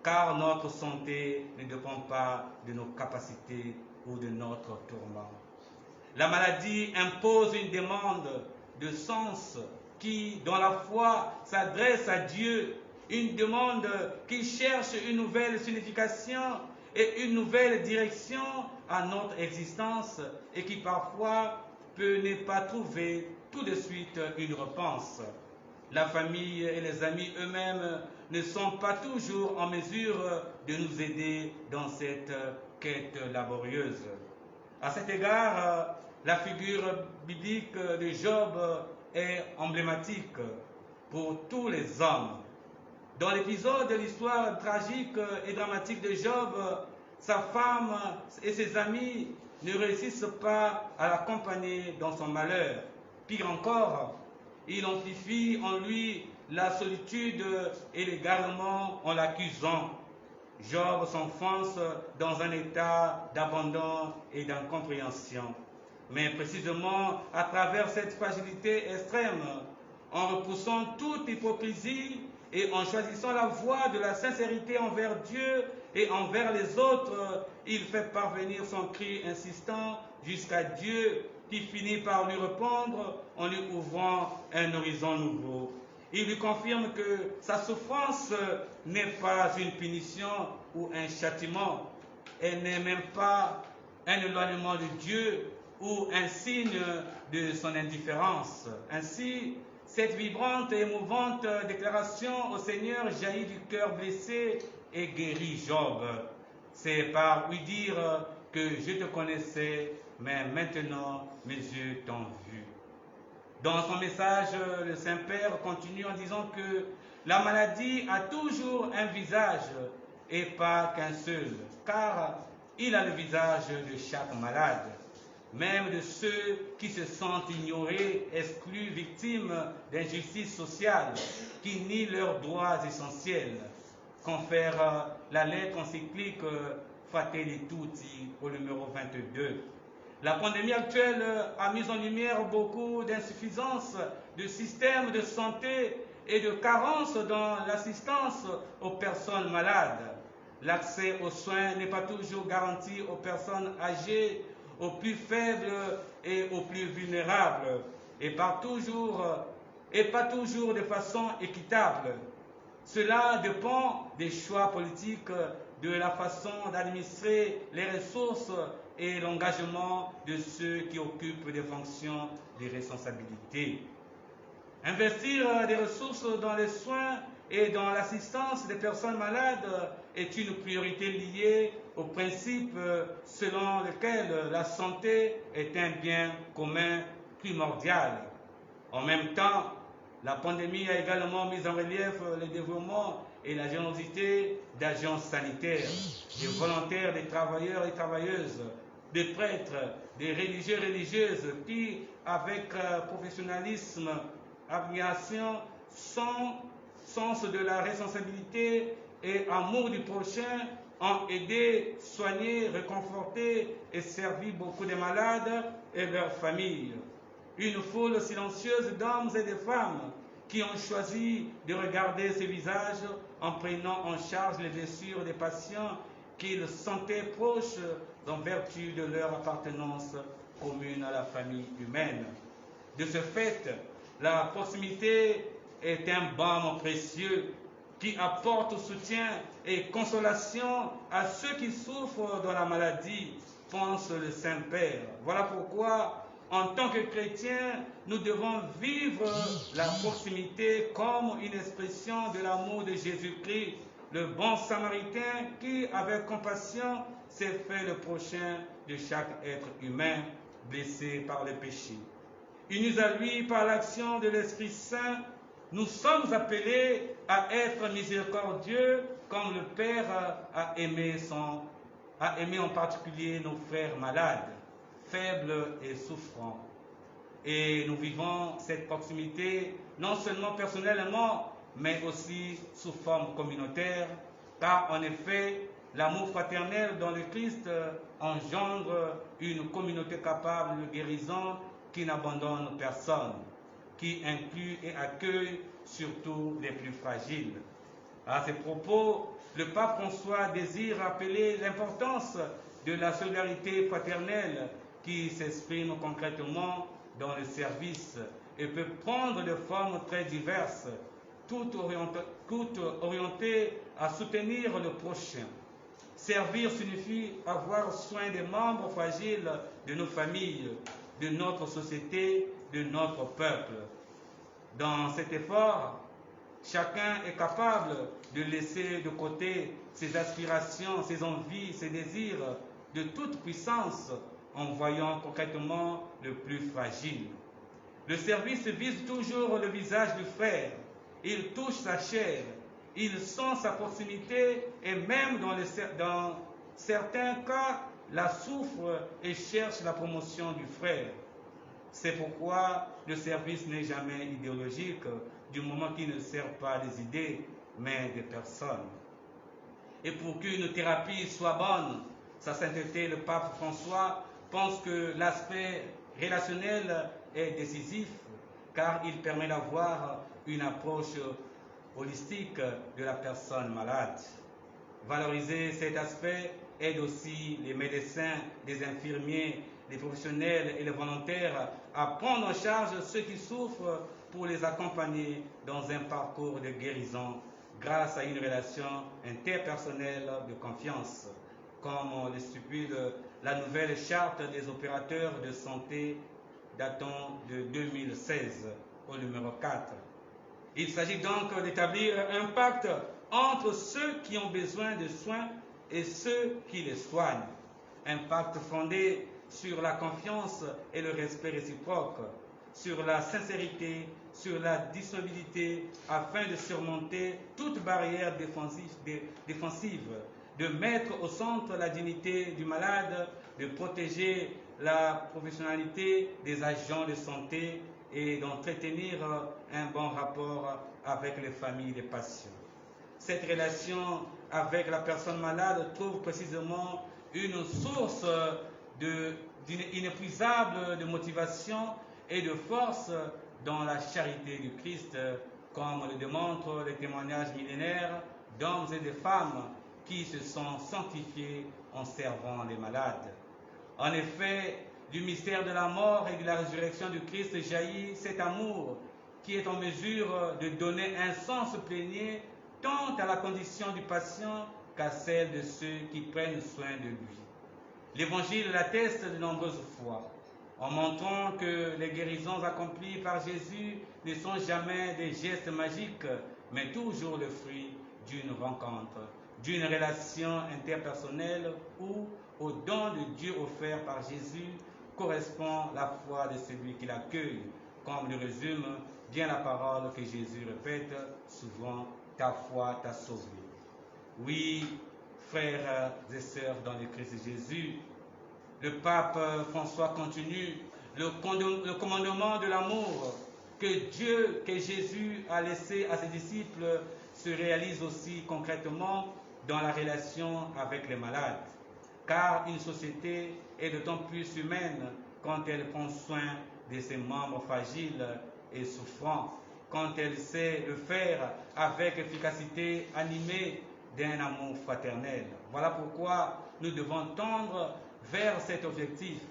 car notre santé ne dépend pas de nos capacités ou de notre tourment. La maladie impose une demande de sens qui, dans la foi, s'adresse à Dieu, une demande qui cherche une nouvelle signification et une nouvelle direction à notre existence et qui parfois peut ne pas trouver tout de suite une réponse. La famille et les amis eux-mêmes ne sont pas toujours en mesure de nous aider dans cette quête laborieuse. À cet égard, la figure biblique de Job est emblématique pour tous les hommes. Dans l'épisode de l'histoire tragique et dramatique de Job, sa femme et ses amis ne réussissent pas à l'accompagner dans son malheur. Pire encore, il amplifie en lui la solitude et l'égarement en l'accusant. Job s'enfonce dans un état d'abandon et d'incompréhension. Mais précisément à travers cette fragilité extrême, en repoussant toute hypocrisie et en choisissant la voie de la sincérité envers Dieu et envers les autres, il fait parvenir son cri insistant jusqu'à Dieu qui finit par lui répondre en lui ouvrant un horizon nouveau. Il lui confirme que sa souffrance n'est pas une punition ou un châtiment. Elle n'est même pas un éloignement de Dieu ou un signe de son indifférence. Ainsi, cette vibrante et émouvante déclaration au Seigneur jaillit du cœur blessé et guérit Job. C'est par lui dire que je te connaissais, mais maintenant mes yeux t'ont vu. Dans son message, le Saint-Père continue en disant que la maladie a toujours un visage et pas qu'un seul, car il a le visage de chaque malade, même de ceux qui se sentent ignorés, exclus, victimes d'injustice sociale, qui nient leurs droits essentiels, confère la lettre encyclique Fratelli Tutti au numéro 22. La pandémie actuelle a mis en lumière beaucoup d'insuffisances de systèmes de santé et de carences dans l'assistance aux personnes malades. L'accès aux soins n'est pas toujours garanti aux personnes âgées, aux plus faibles et aux plus vulnérables, et pas toujours de façon équitable. Cela dépend des choix politiques, de la façon d'administrer les ressources et l'engagement de ceux qui occupent des fonctions de responsabilité. Investir des ressources dans les soins et dans l'assistance des personnes malades est une priorité liée au principe selon lequel la santé est un bien commun primordial. En même temps, la pandémie a également mis en relief le développement et la générosité d'agents sanitaires, des volontaires, des travailleurs et travailleuses, des prêtres, des religieux et religieuses qui, avec professionnalisme, abnégation, sens de la responsabilité et amour du prochain, ont aidé, soigné, réconforté et servi beaucoup de malades et leurs familles. une foule silencieuse d'hommes et de femmes qui ont choisi de regarder ce visage en prenant en charge les blessures des patients qu'ils sentaient proches en vertu de leur appartenance commune à la famille humaine. De ce fait, la proximité est un baume précieux qui apporte soutien et consolation à ceux qui souffrent de la maladie, pense le Saint-Père. Voilà pourquoi, en tant que chrétiens, nous devons vivre la proximité comme une expression de l'amour de Jésus-Christ, le bon Samaritain qui, avec compassion, s'est fait le prochain de chaque être humain blessé par le péché. Unis à lui par l'action de l'Esprit Saint, nous sommes appelés à être miséricordieux comme le Père a aimé en particulier nos frères malades, faibles et souffrants. Et nous vivons cette proximité non seulement personnellement, mais aussi sous forme communautaire, car en effet, l'amour fraternel dans le Christ engendre une communauté capable de guérison qui n'abandonne personne, qui inclut et accueille surtout les plus fragiles. À ces propos, le pape François désire rappeler l'importance de la solidarité fraternelle qui s'exprime concrètement dans le service et peut prendre des formes très diverses, toutes orientées à soutenir le prochain. Servir signifie avoir soin des membres fragiles de nos familles, de notre société, de notre peuple. Dans cet effort, chacun est capable de laisser de côté ses aspirations, ses envies, ses désirs de toute puissance en voyant concrètement le plus fragile. Le service vise toujours le visage du frère. Il touche sa chair. Il sent sa proximité et même dans certains cas, la souffre et cherche la promotion du frère. C'est pourquoi le service n'est jamais idéologique, du moment qu'il ne sert pas des idées, mais des personnes. Et pour qu'une thérapie soit bonne, Sa Sainteté, le pape François, pense que l'aspect relationnel est décisif, car il permet d'avoir une approche holistique de la personne malade. Valoriser cet aspect aide aussi les médecins, les infirmiers, les professionnels et les volontaires à prendre en charge ceux qui souffrent pour les accompagner dans un parcours de guérison grâce à une relation interpersonnelle de confiance, comme le stipule la nouvelle charte des opérateurs de santé datant de 2016 au numéro 4. Il s'agit donc d'établir un pacte entre ceux qui ont besoin de soins et ceux qui les soignent. Un pacte fondé sur la confiance et le respect réciproque, sur la sincérité, sur la disponibilité, afin de surmonter toute barrière défensive, de mettre au centre la dignité du malade, de protéger la professionnalité des agents de santé et d'entretenir un bon rapport avec les familles des patients. Cette relation avec la personne malade trouve précisément une source inépuisable de motivation et de force dans la charité du Christ, comme le démontrent les témoignages millénaires d'hommes et de femmes qui se sont sanctifiés en servant les malades. En effet, du mystère de la mort et de la résurrection du Christ jaillit cet amour qui est en mesure de donner un sens plénier tant à la condition du patient qu'à celle de ceux qui prennent soin de lui. L'Évangile l'atteste de nombreuses fois, en montrant que les guérisons accomplies par Jésus ne sont jamais des gestes magiques, mais toujours le fruit d'une rencontre, d'une relation interpersonnelle où, au don de Dieu offert par Jésus, correspond la foi de celui qui l'accueille, comme le résume bien la parole que Jésus répète souvent, « Ta foi t'a sauvé ». Oui, frères et sœurs dans le Christ Jésus, le pape François continue, le commandement de l'amour que Jésus a laissé à ses disciples se réalise aussi concrètement dans la relation avec les malades. Car une société est d'autant plus humaine quand elle prend soin de ses membres fragiles et souffrants, quand elle sait le faire avec efficacité, animée d'un amour fraternel. Voilà pourquoi nous devons tendre vers cet objectif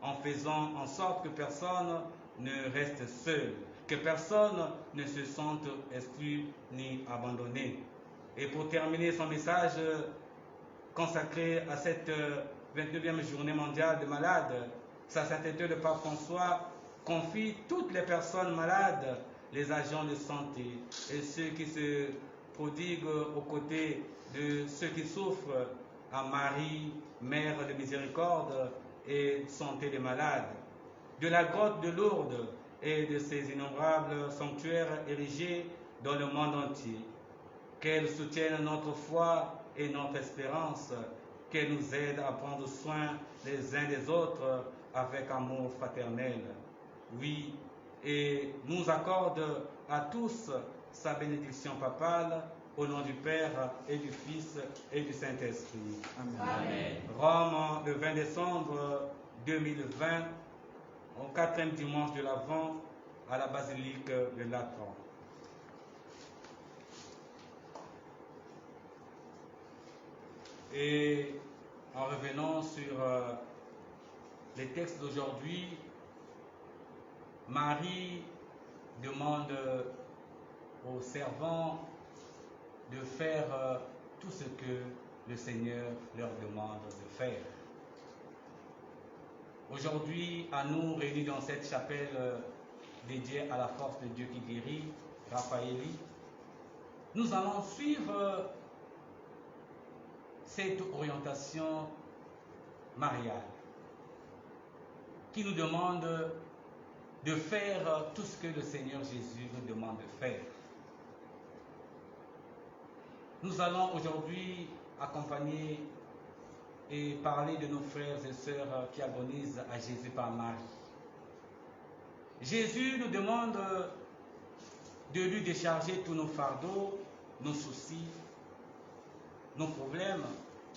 en faisant en sorte que personne ne reste seul, que personne ne se sente exclu ni abandonné. Et pour terminer son message consacré à cette 29e journée mondiale des malades, Sa Sainteté le Pape François confie toutes les personnes malades, les agents de santé et ceux qui se prodiguent aux côtés de ceux qui souffrent à Marie, Mère de miséricorde et santé des malades. De la grotte de Lourdes et de ses innombrables sanctuaires érigés dans le monde entier, qu'elle soutienne notre foi et notre espérance, qu'elle nous aide à prendre soin les uns des autres avec amour fraternel. Oui, et nous accorde à tous sa bénédiction papale, au nom du Père et du Fils et du Saint-Esprit. Amen. Rome, le 20 décembre 2020, au 4e dimanche de l'Avent, à la basilique de Latran. Et en revenant sur les textes d'aujourd'hui, Marie demande aux servants de faire tout ce que le Seigneur leur demande de faire. Aujourd'hui, à nous réunis dans cette chapelle dédiée à la force de Dieu qui guérit, Raphaëli, nous allons suivre cette orientation mariale qui nous demande de faire tout ce que le Seigneur Jésus nous demande de faire. Nous allons aujourd'hui accompagner et parler de nos frères et sœurs qui agonisent à Jésus par Marie. Jésus nous demande de lui décharger tous nos fardeaux, nos soucis, nos problèmes,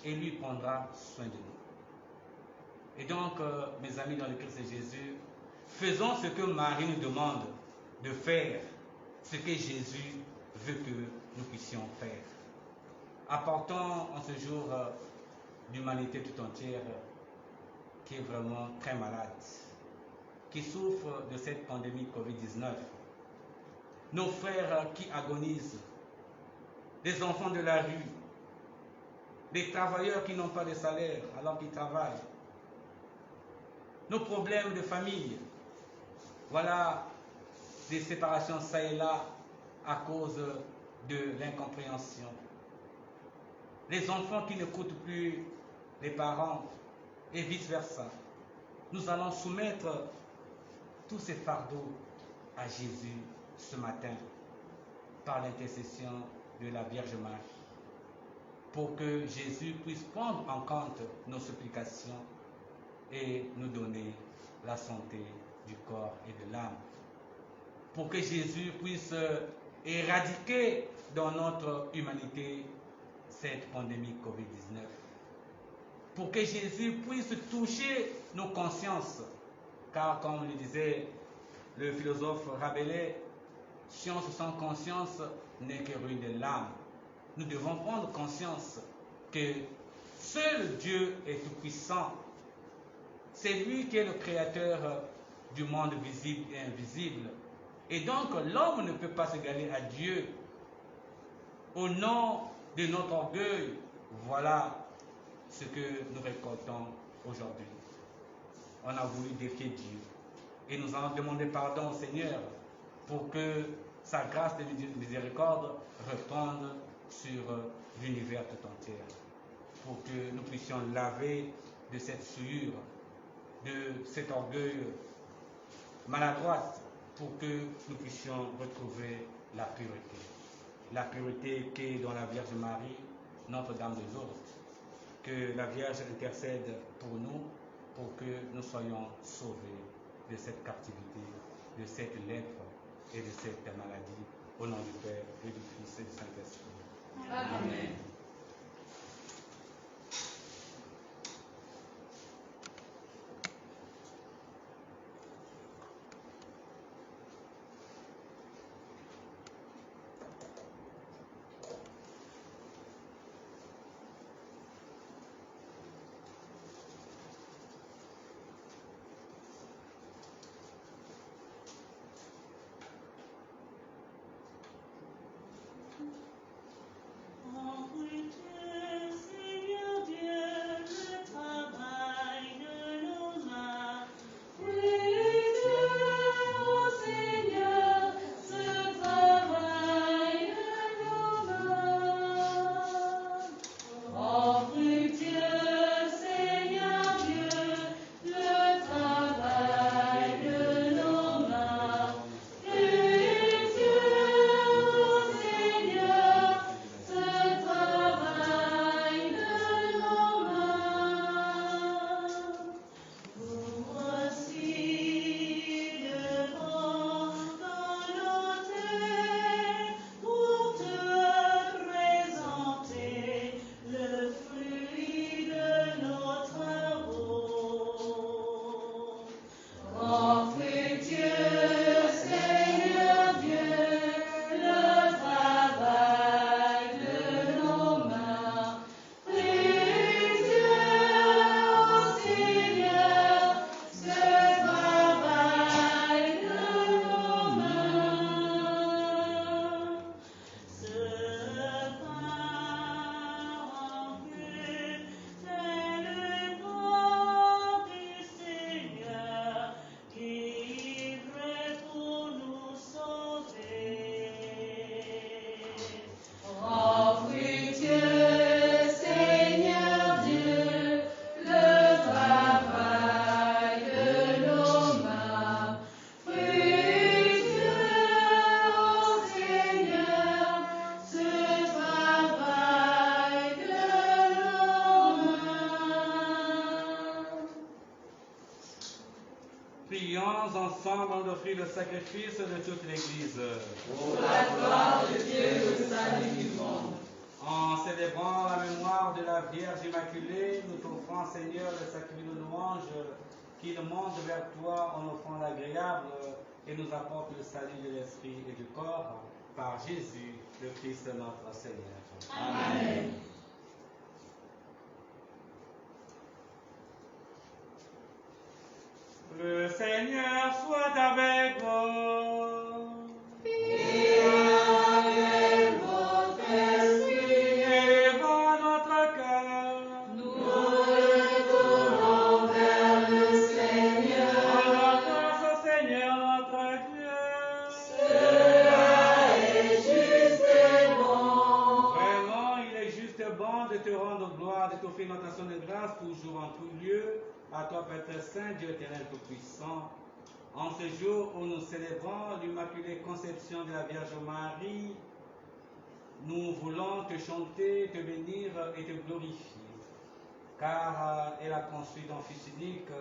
et lui prendra soin de nous. Et donc, mes amis dans le Christ de Jésus, faisons ce que Marie nous demande de faire, ce que Jésus veut que nous puissions faire. Apportons en ce jour l'humanité tout entière qui est vraiment très malade, qui souffre de cette pandémie Covid-19. Nos frères qui agonisent, les enfants de la rue, les travailleurs qui n'ont pas de salaire alors qu'ils travaillent, nos problèmes de famille, voilà des séparations ça et là à cause de l'incompréhension. Les enfants qui n'écoutent plus les parents et vice-versa. Nous allons soumettre tous ces fardeaux à Jésus ce matin par l'intercession de la Vierge Marie, pour que Jésus puisse prendre en compte nos supplications et nous donner la santé du corps et de l'âme. Pour que Jésus puisse éradiquer dans notre humanité cette pandémie Covid-19. Pour que Jésus puisse toucher nos consciences. Car comme le disait le philosophe Rabelais, science sans conscience n'est que ruine de l'âme. Nous devons prendre conscience que seul Dieu est tout-puissant. C'est lui qui est le créateur du monde visible et invisible. Et donc l'homme ne peut pas s'égaler à Dieu. Au nom de notre orgueil, voilà ce que nous récoltons aujourd'hui. On a voulu défier Dieu. Et nous allons demander pardon au Seigneur pour que sa grâce de miséricorde retombe sur l'univers tout entier. Pour que nous puissions laver de cette souillure, de cet orgueil maladroite, pour que nous puissions retrouver la pureté. La pureté qui est dans la Vierge Marie, Notre-Dame de Lourdes. Que la Vierge intercède pour nous, pour que nous soyons sauvés de cette captivité, de cette lèpre et de cette maladie. Au nom du Père et du Fils et du Saint-Esprit. Amen. demandons d'offrir le sacrifice de toute l'Église. Pour la gloire de Dieu, le salut du monde. En célébrant la mémoire de la Vierge Immaculée, nous t'offrons, Seigneur, le sacrifice de louange qui nous monte vers toi en offrant l'agréable et nous apporte le salut de l'esprit et du corps par Jésus, le Christ notre Seigneur. Amen. Le Seigneur soit avec vous. Et avec votre esprit, Élevons notre cœur. nous retournons vers le Seigneur. Rendons grâce au Seigneur notre Dieu. Cela est juste et bon. Vraiment, il est juste et bon de te rendre gloire, de t'offrir notre action de grâce toujours en tout lieu. À toi, Père Saint, Dieu éternel tout-puissant, en ce jour où nous célébrons l'Immaculée Conception de la Vierge Marie, nous voulons te chanter, te bénir et te glorifier, car elle a conçu ton Fils unique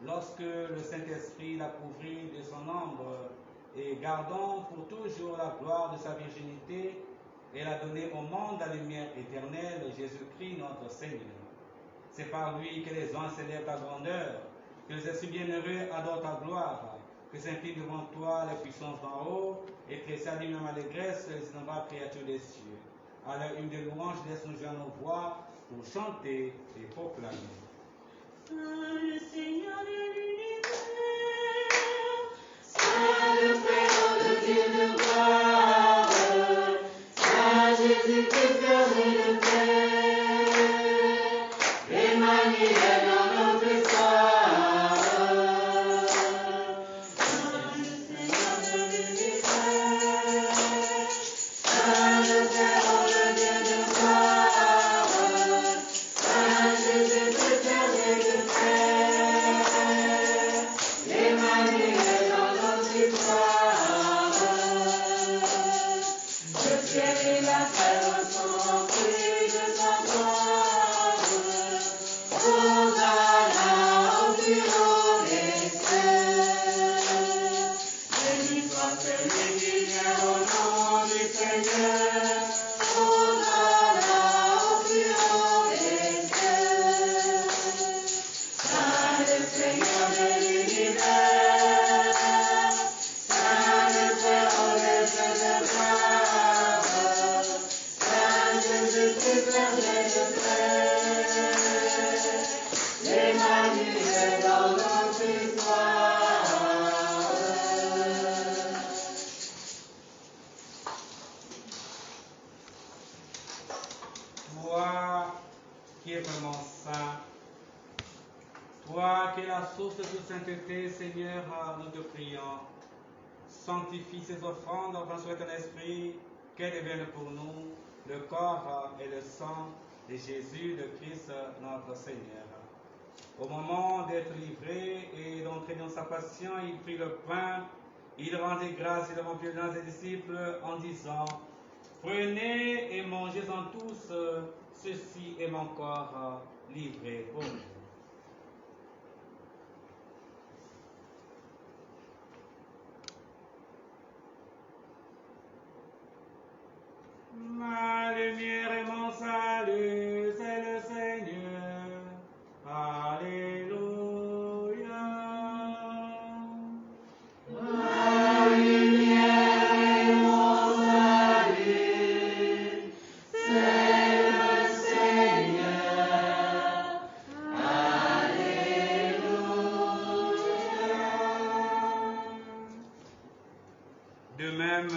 lorsque le Saint-Esprit l'a couvert de son ombre, et gardant pour toujours la gloire de sa virginité, elle a donné au monde la lumière éternelle, Jésus-Christ notre Seigneur. C'est par lui que les anges célèbrent ta grandeur, que les esprits bienheureux adorent ta gloire, que s'inclinent devant toi les puissances d'en haut, et que salue même allégresse les innombrables créatures des cieux. À l'heure une de louange, laisse-nous joindre nos voix pour chanter et proclamer. Le Seigneur de l'univers, Saint le Frère, le Dieu de gloire, Saint Jésus-Christ, Père de Père, Emmanuel dans notre histoire. Saint le Seigneur de l'univers, Saint le Frère, le Dieu de gloire, Saint Jésus-Christ, Père de Père, Emmanuel dans notre histoire. Le ciel et la terre sont remplis de sa gloire. Hosanna au plus haut des cieux. Béni soit celui qui vient au nom du Seigneur. Hosanna au plus haut des cieux. Saint le Seigneur de l'univers, Saint le Frère, le Dieu de gloire, Saint Jésus-Christ, Père de Père, Emmanuel dans notre histoire. Toi qui es vraiment saint, toi qui es la source de toute sainteté, Seigneur, nous te prions. Sanctifie ces offrandes, enfin soit ton esprit, qu'elles deviennent pour nous le corps et le sang de Jésus, le Christ, notre Seigneur. Au moment d'être livré et d'entrer dans sa passion, il prit le pain, il rendit grâce, il remplit dans ses disciples en disant: Prenez et mangez-en tous, ceci est mon corps livré pour vous. Ma lumière et mon salut, c'est le Seigneur. Alléluia. Ma lumière et mon salut, c'est le Seigneur. Alléluia. De même,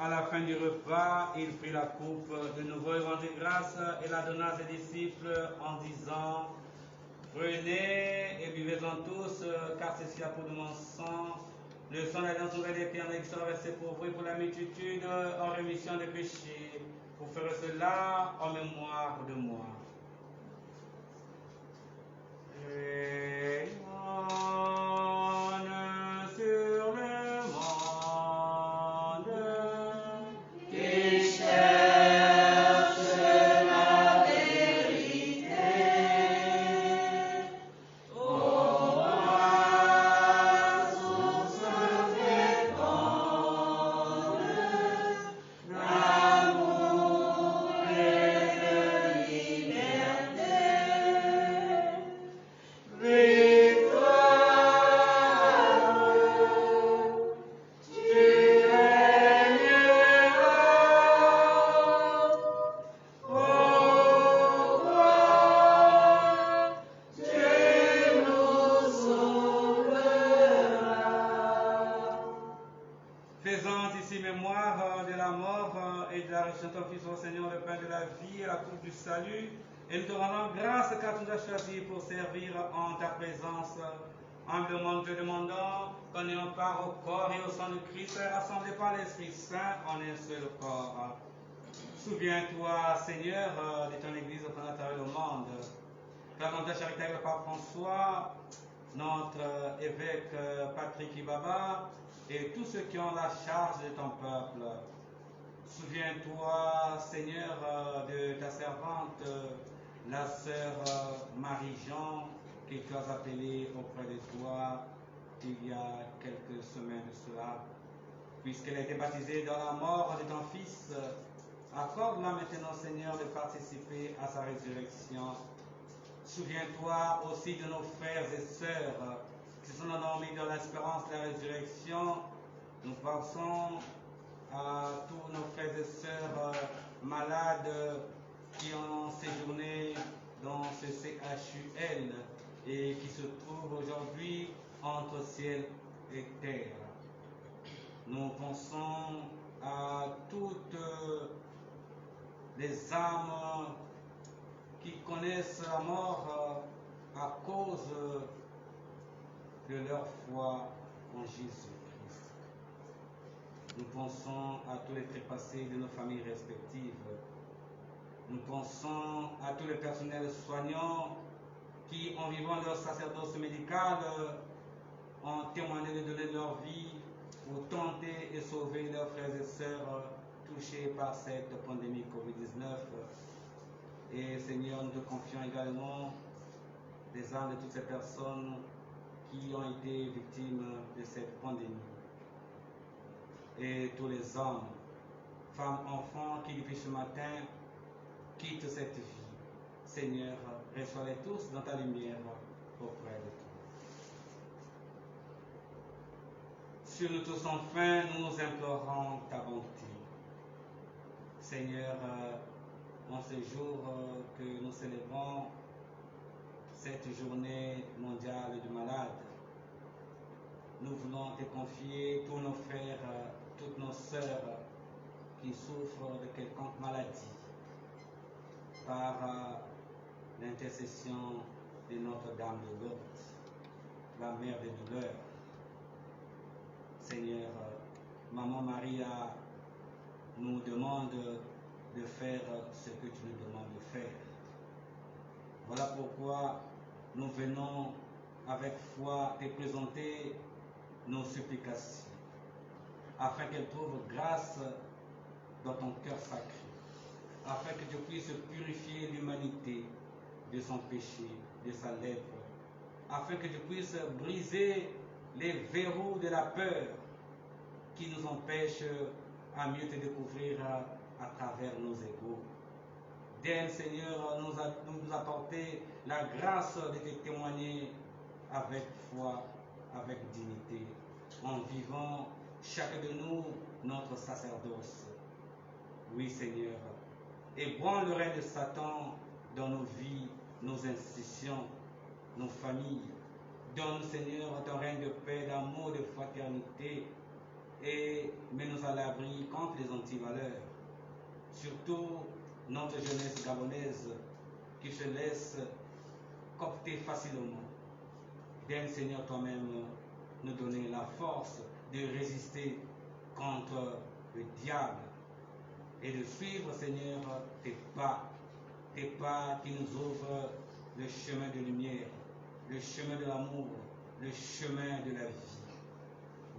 à la fin du repas, il prit la coupe, de nouveau il rendit grâce et la donna à ses disciples en disant: Prenez et buvez-en tous, car ceci est la peau de mon sang, le sang de l'alliance nouvelle éternelle qui sera versé pour vous et pour la multitude en rémission des péchés. Vous ferez cela en mémoire de moi. Rayonne sur le monde. Qui cherche la vérité, ô roi, source Faisant ici mémoire de la mort et de la résurrection de ton Fils, ô Seigneur, le pain de la vie et la coupe du salut, et nous te rendons grâce car tu nous as choisis pour servir en ta présence. Humblement te demandons qu'on ayons part au corps et au sang de Christ, rassemblés par l'Esprit Saint en un seul corps. Souviens-toi, Seigneur, de ton Église au travers le monde. Car dans ta charité avec le pape François, notre évêque Patrick Ibaba, et tous ceux qui ont la charge de ton peuple. Souviens-toi, Seigneur, de ta servante, la sœur Marie-Jean, que tu as appelée auprès de toi il y a quelques semaines de cela. Puisqu'elle a été baptisée dans la mort de ton Fils, accorde-la maintenant, Seigneur, de participer à sa résurrection. Souviens-toi aussi de nos frères et sœurs qui sont endormis dans l'espérance de la résurrection. Nous pensons à tous nos frères et sœurs malades qui ont séjourné dans ce CHUL et qui se trouvent aujourd'hui entre ciel et terre. Nous pensons à toutes les âmes qui connaissent la mort à cause de leur foi en Jésus-Christ. Nous pensons à tous les trépassés de nos familles respectives. Nous pensons à tous les personnels soignants qui, en vivant leur sacerdoce médical, ont témoigné de donner leur vie pour tenter et sauver leurs frères et sœurs touchés par cette pandémie Covid-19. Et Seigneur, nous te confions également les âmes de toutes ces personnes qui ont été victimes de cette pandémie. Et tous les hommes, femmes, enfants qui depuis ce matin quittent cette vie. Seigneur, reçois-les tous dans ta lumière auprès de toi. Sur nous tous enfin, nous nous implorons ta bonté. Seigneur, en ce jour que nous célébrons cette journée mondiale du malade, nous voulons te confier tous nos frères, toutes nos sœurs qui souffrent de quelconque maladie par l'intercession de Notre-Dame de Lourdes, la mère des douleurs. Seigneur, Maman Maria nous demande de faire ce que tu nous demandes de faire. Voilà pourquoi nous venons avec foi te présenter nos supplications, afin qu'elle trouve grâce dans ton cœur sacré, afin que tu puisses purifier l'humanité de son péché, de sa lèpre, afin que tu puisses briser les verrous de la peur qui nous empêchent à mieux te découvrir à travers nos égaux. D'elle, Seigneur, nous apporter la grâce de te témoigner avec foi, avec dignité, en vivant chacun de nous notre sacerdoce. Oui, Seigneur, ébranle le règne de Satan dans nos vies, nos institutions, nos familles. Donne, Seigneur, ton règne de paix, d'amour, de fraternité, et mets-nous à l'abri contre les antivaleurs. Surtout notre jeunesse gabonaise qui se laisse coopter facilement. Donne, Seigneur, toi-même nous donner la force de résister contre le diable et de suivre, Seigneur, tes pas qui nous ouvrent le chemin de lumière, le chemin de l'amour, le chemin de la vie.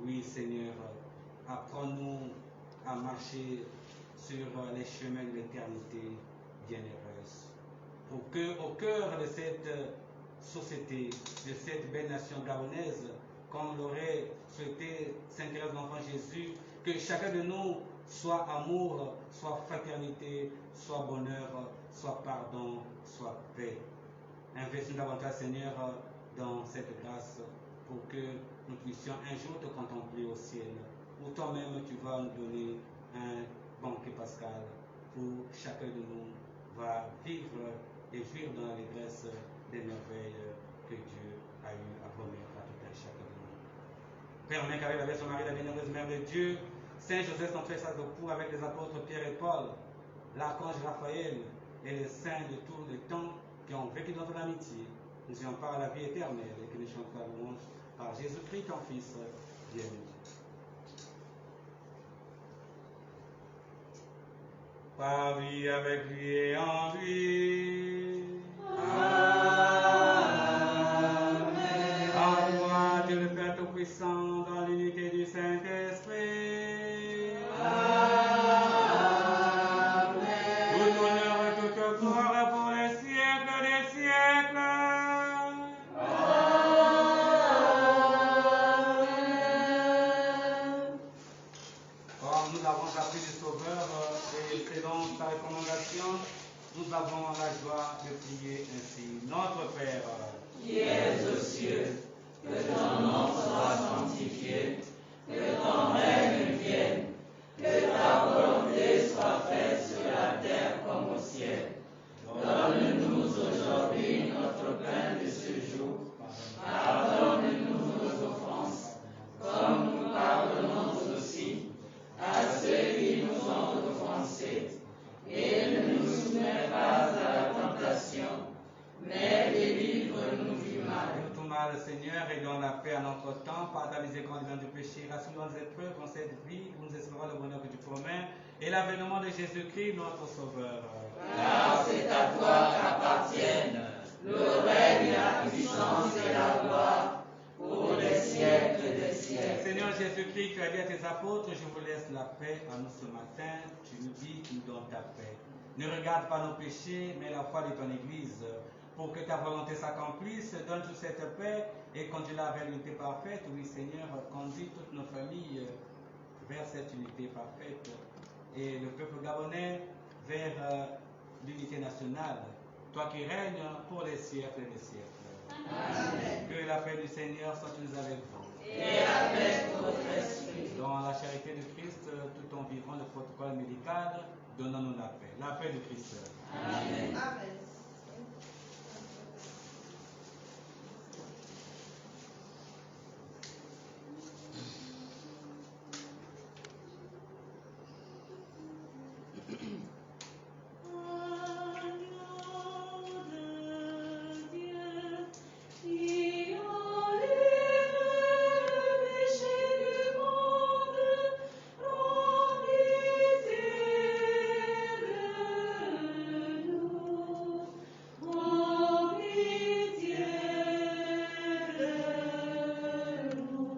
Oui, Seigneur, apprends-nous à marcher sur les chemins de l'éternité bienheureuse. Pour que, au cœur de cette société, de cette belle nation gabonaise, comme l'aurait souhaité Saint Thérèse l'Enfant Jésus, que chacun de nous soit amour, soit fraternité, soit bonheur, soit pardon, soit paix. Investis davantage, Seigneur, dans cette grâce pour que nous puissions un jour te contempler au ciel, où toi-même tu vas nous donner un banquet pascal où chacun de nous va vivre et jouir dans l'allégresse des merveilles que Dieu a eu à promettre à tout un chacun de nous. Permets qu'avec la Vierge Marie, la bienheureuse Mère de Dieu, Saint Joseph, son frère Saint-Pour, avec les apôtres Pierre et Paul, l'archange Raphaël et les saints de tous les temps qui ont vécu dans ton amitié, nous ayons part à la vie éternelle et que nous chantons la louange par Jésus-Christ, ton Fils bien-aimé. Par lui, avec lui et en lui. Amen. En toi, Dieu le Père Tout-Puissant, dans l'unité du Saint-Esprit. Amen. Tout honneur et toute gloire pour les siècles des siècles. Amen. Comme nous avons appris du Sauveur et selon sa recommandation, nous avons la joie de prier ainsi. Notre Père, Qui es aux cieux, que ton nom soit sanctifié, que ton règne vienne, que ta volonté soit faite sur la terre comme au ciel. Donne-nous aujourd'hui notre pain de ce jour. Pardonne-nous nos offenses, comme nous pardonnons aussi à ceux qui nous ont offensés. Et ne nous soumets pas à la tentation, mais délivre-nous du mal. nous tout mal, Seigneur, et donne la paix à notre temps, par ta miséricorde du péché, rassure nos épreuves en cette vie, où nous espérons le bonheur que tu promets, et l'avènement de Jésus-Christ, notre Sauveur. Car c'est à toi qu'appartiennent le règne, la puissance et la gloire pour les siècles des siècles. Seigneur Jésus-Christ, tu as dit à tes apôtres, je vous laisse la paix à nous ce matin. Tu nous dis, tu nous donnes ta paix. Ne regarde pas nos péchés, mais la foi de ton Église. Pour que ta volonté s'accomplisse, donne toute cette paix et conduis-la vers l'unité parfaite. Oui, Seigneur, conduis toutes nos familles vers cette unité parfaite. Et le peuple gabonais vers l'unité nationale. Toi qui règnes pour les siècles et les siècles. Amen. Que la paix du Seigneur soit toujours avec vous. Et avec votre esprit. Dans la charité de Christ, tout en vivant le protocole médical, donnons-nous la paix. La paix de Christ. Amen. Agneau de Dieu, qui enlève le péché du monde, prends pitié de nous. Prends pitié de nous.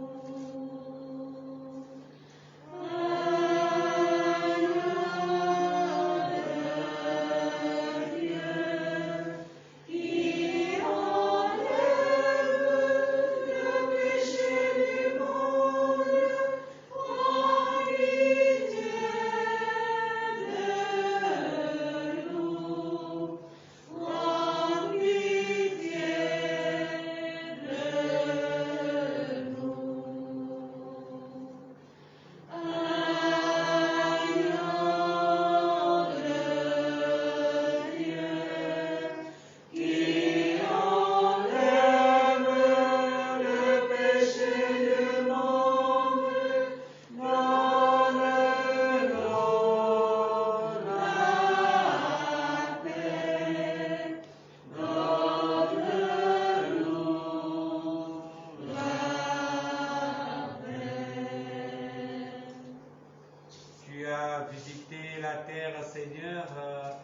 Tu as visité la terre, Seigneur,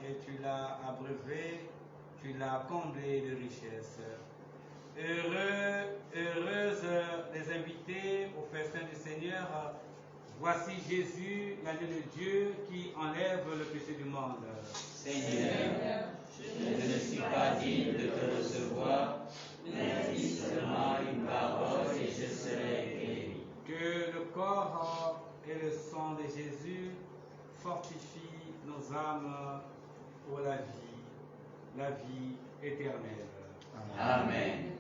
et tu l'as abreuvée, tu l'as comblée de richesses. Heureuses les invités au festin du Seigneur. Voici Jésus, l'agneau de Dieu, qui enlève le péché du monde. Seigneur, je ne suis pas digne de te recevoir, mais dis seulement une parole et je serai guéri. Que le corps et le sang de Jésus fortifient nos âmes pour la vie éternelle. Amen.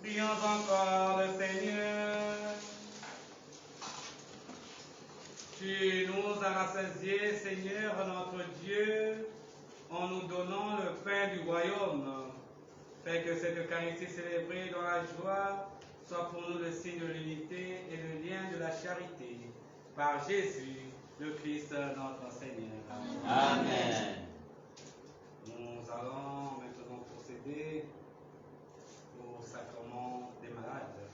Prions encore le Seigneur. Tu nous as rassasiés, Seigneur notre Dieu, en nous donnant le pain du royaume. Fais que cette Eucharistie célébrée dans la joie soit pour nous le signe de l'unité et le lien de la charité. Par Jésus, le Christ notre Seigneur. Amen. Nous allons maintenant procéder au sacrement des malades.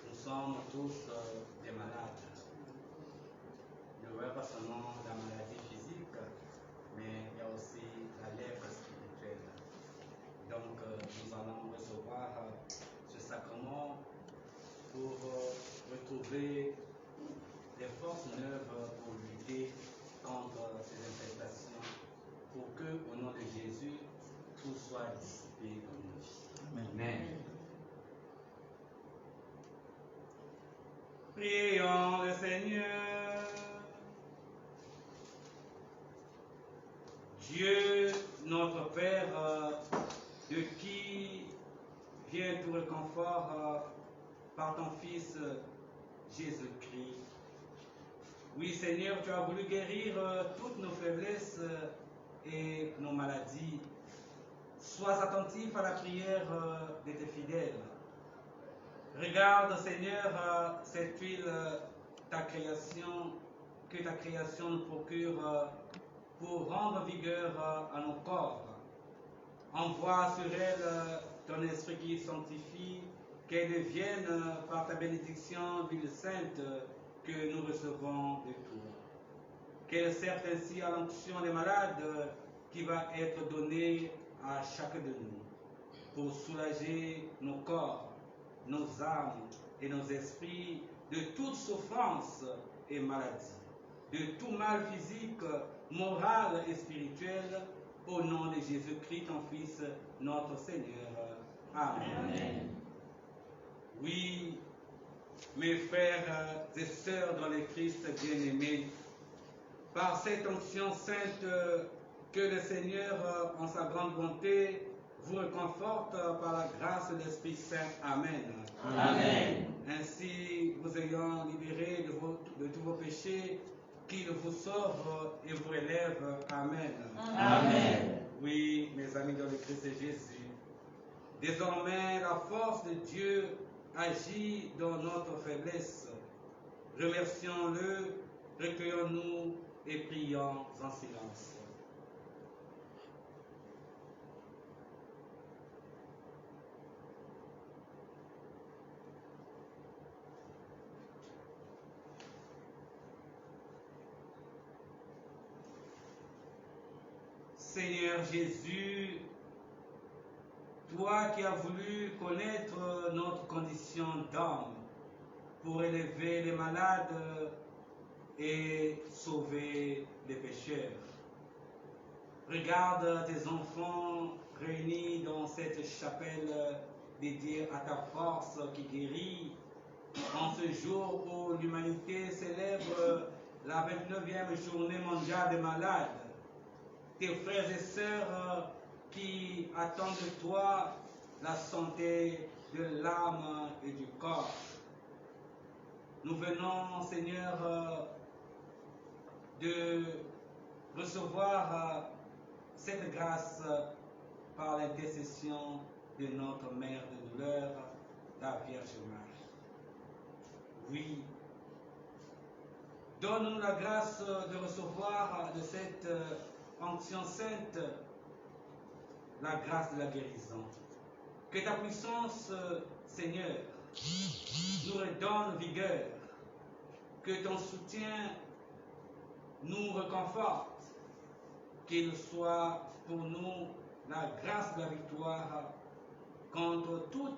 Nous sommes tous des malades. Ne voyons pas seulement la maladie physique, mais il y a aussi la lèpre spirituelle. Donc, nous allons recevoir ce sacrement pour retrouver des forces neuves pour lutter contre ces infestations, pour que, au nom de Jésus, tout soit dissipé dans nos vies. Amen. Prions le Seigneur. Dieu, notre Père, de qui vient tout réconfort par ton Fils Jésus-Christ. Oui, Seigneur, tu as voulu guérir toutes nos faiblesses et nos maladies. Sois attentif à la prière de tes fidèles. Regarde, Seigneur, cette huile, que ta création nous procure pour rendre vigueur à nos corps. Envoie sur elle ton esprit qui sanctifie, qu'elle devienne par ta bénédiction ville sainte que nous recevons de toi. Qu'elle serve ainsi à l'onction des malades qui va être donnée à chacun de nous pour soulager nos corps, nos âmes et nos esprits de toute souffrance et maladie, de tout mal physique, moral et spirituel, au nom de Jésus-Christ, ton Fils, notre Seigneur. Amen. Amen. Oui, mes frères et sœurs dans le Christ bien-aimés, par cette onction sainte que le Seigneur, en sa grande bonté, vous réconforte par la grâce de l'Esprit Saint. Amen. Amen. Ainsi, vous ayant libéré de tous vos péchés, qu'il vous sauve et vous élève. Amen. Amen. Oui, mes amis dans le Christ Jésus, désormais la force de Dieu agit dans notre faiblesse. Remercions-le, recueillons-nous et prions en silence. Seigneur Jésus, toi qui as voulu connaître notre condition d'homme pour élever les malades et sauver les pécheurs, regarde tes enfants réunis dans cette chapelle dédiée à ta force qui guérit, en ce jour où l'humanité célèbre la 29e journée mondiale des malades. Tes frères et sœurs qui attendent de toi la santé de l'âme et du corps. Nous venons, Seigneur, de recevoir cette grâce par l'intercession de notre Mère de douleur, la Vierge Marie. Oui, donne-nous la grâce de recevoir de cette onction sainte la grâce de la guérison. Que ta puissance, Seigneur, nous redonne vigueur. Que ton soutien nous réconforte. Qu'il soit pour nous la grâce de la victoire contre tous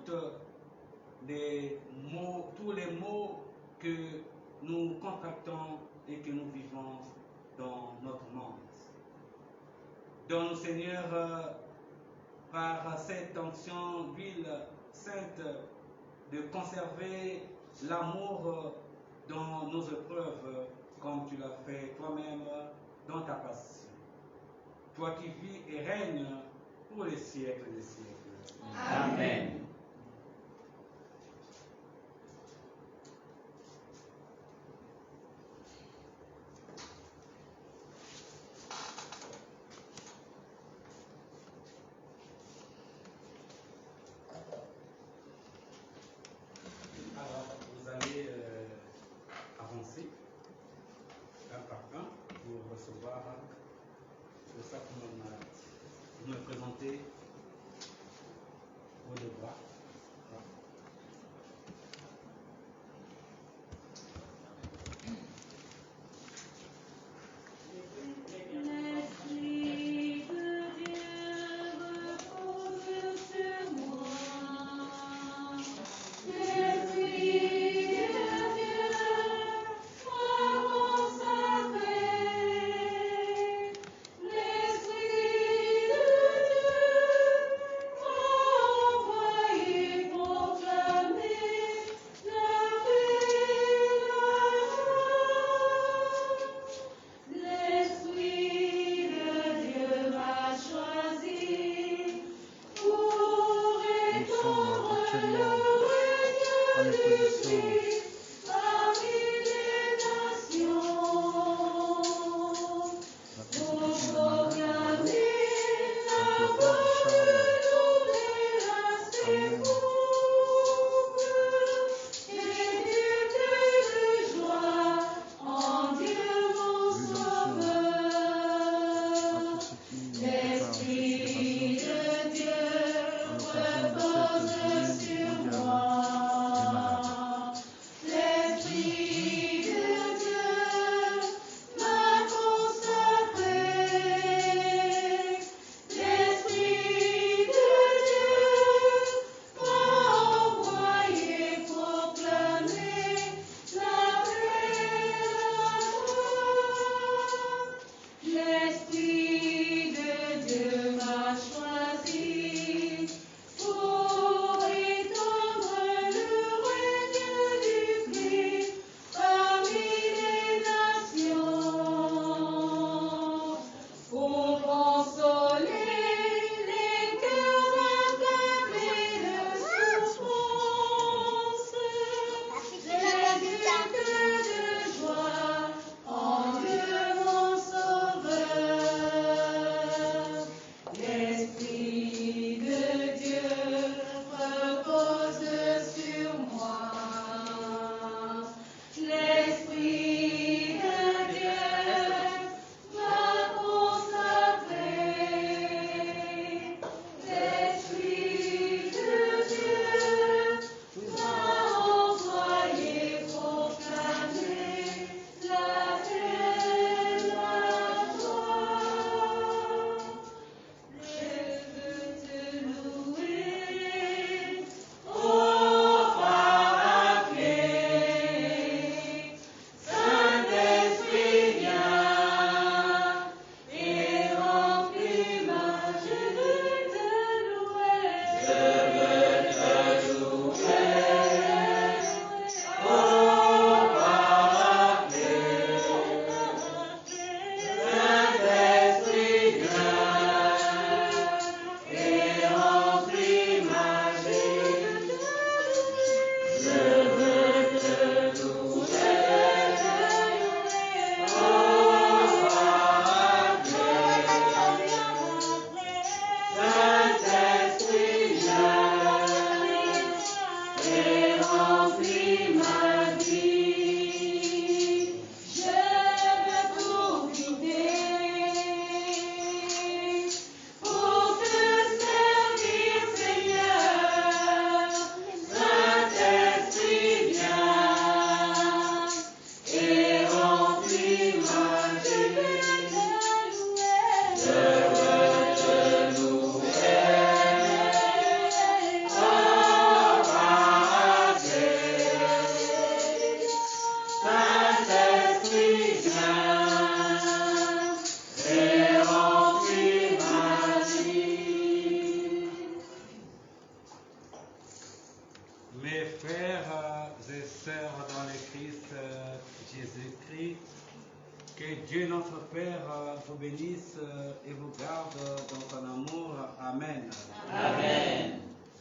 les maux que nous contractons et que nous vivons dans notre monde. Donne, Seigneur, par cette onction d'huile sainte, de conserver l'amour dans nos épreuves, comme tu l'as fait toi-même dans ta passion. Toi qui vis et règnes pour les siècles des siècles. Amen. Alors, vous allez avancer un par un pour recevoir le sacrement de maladie. Vous me présentez vos devoirs. L'Esprit de Dieu repose sur moi. L'Esprit de Dieu m'a consacré. L'Esprit de Dieu m'a envoyé proclamer la paix et la joie. L'Esprit de Dieu m'a choisi pour Nous sommes étendre actuellement le en règne du exposition Christ parmi les nations, la pour constitution de malade. proclamer Donc la le père bonne Charles nouvelle à ses amène peuples et d'aider de joie en Dieu mon l'onction à Sauveur. tous ceux qui nous préparent à cette L'Esprit célébration de Dieu à l'occasion de repose cette journée sur mondiale des moi. malades. L'Esprit de Dieu m'a consacré. L'Esprit de Dieu m'a envoyé proclamer la paix et la joie. L'Esprit de Dieu m'a choisi pour étendre le règne du Christ parmi les nations, pour consoler les cœurs accablés de souffrance, les yeux de joie en Dieu mon Sauveur. L'Esprit de Dieu repose sur moi. L'Esprit de Dieu m'a consacré. L'Esprit de Dieu m'a envoyé proclamer la paix et la joie. Je veux te louer, ô Paraclet. Saint-Esprit, viens et remplis ma vie. Je veux te louer, ô Paraclet. Saint-Esprit, viens et remplis ma vie. Je veux te louer, ô Paraclet. Saint-Esprit, viens et remplis ma vie. Je veux profiter pour te servir, Seigneur. Saint-Esprit, viens et remplis ma vie. Je veux te louer, ô Paraclet. Mes frères et sœurs dans le Christ Jésus-Christ, que Dieu notre Père vous bénisse et vous garde dans son amour. Amen. Amen.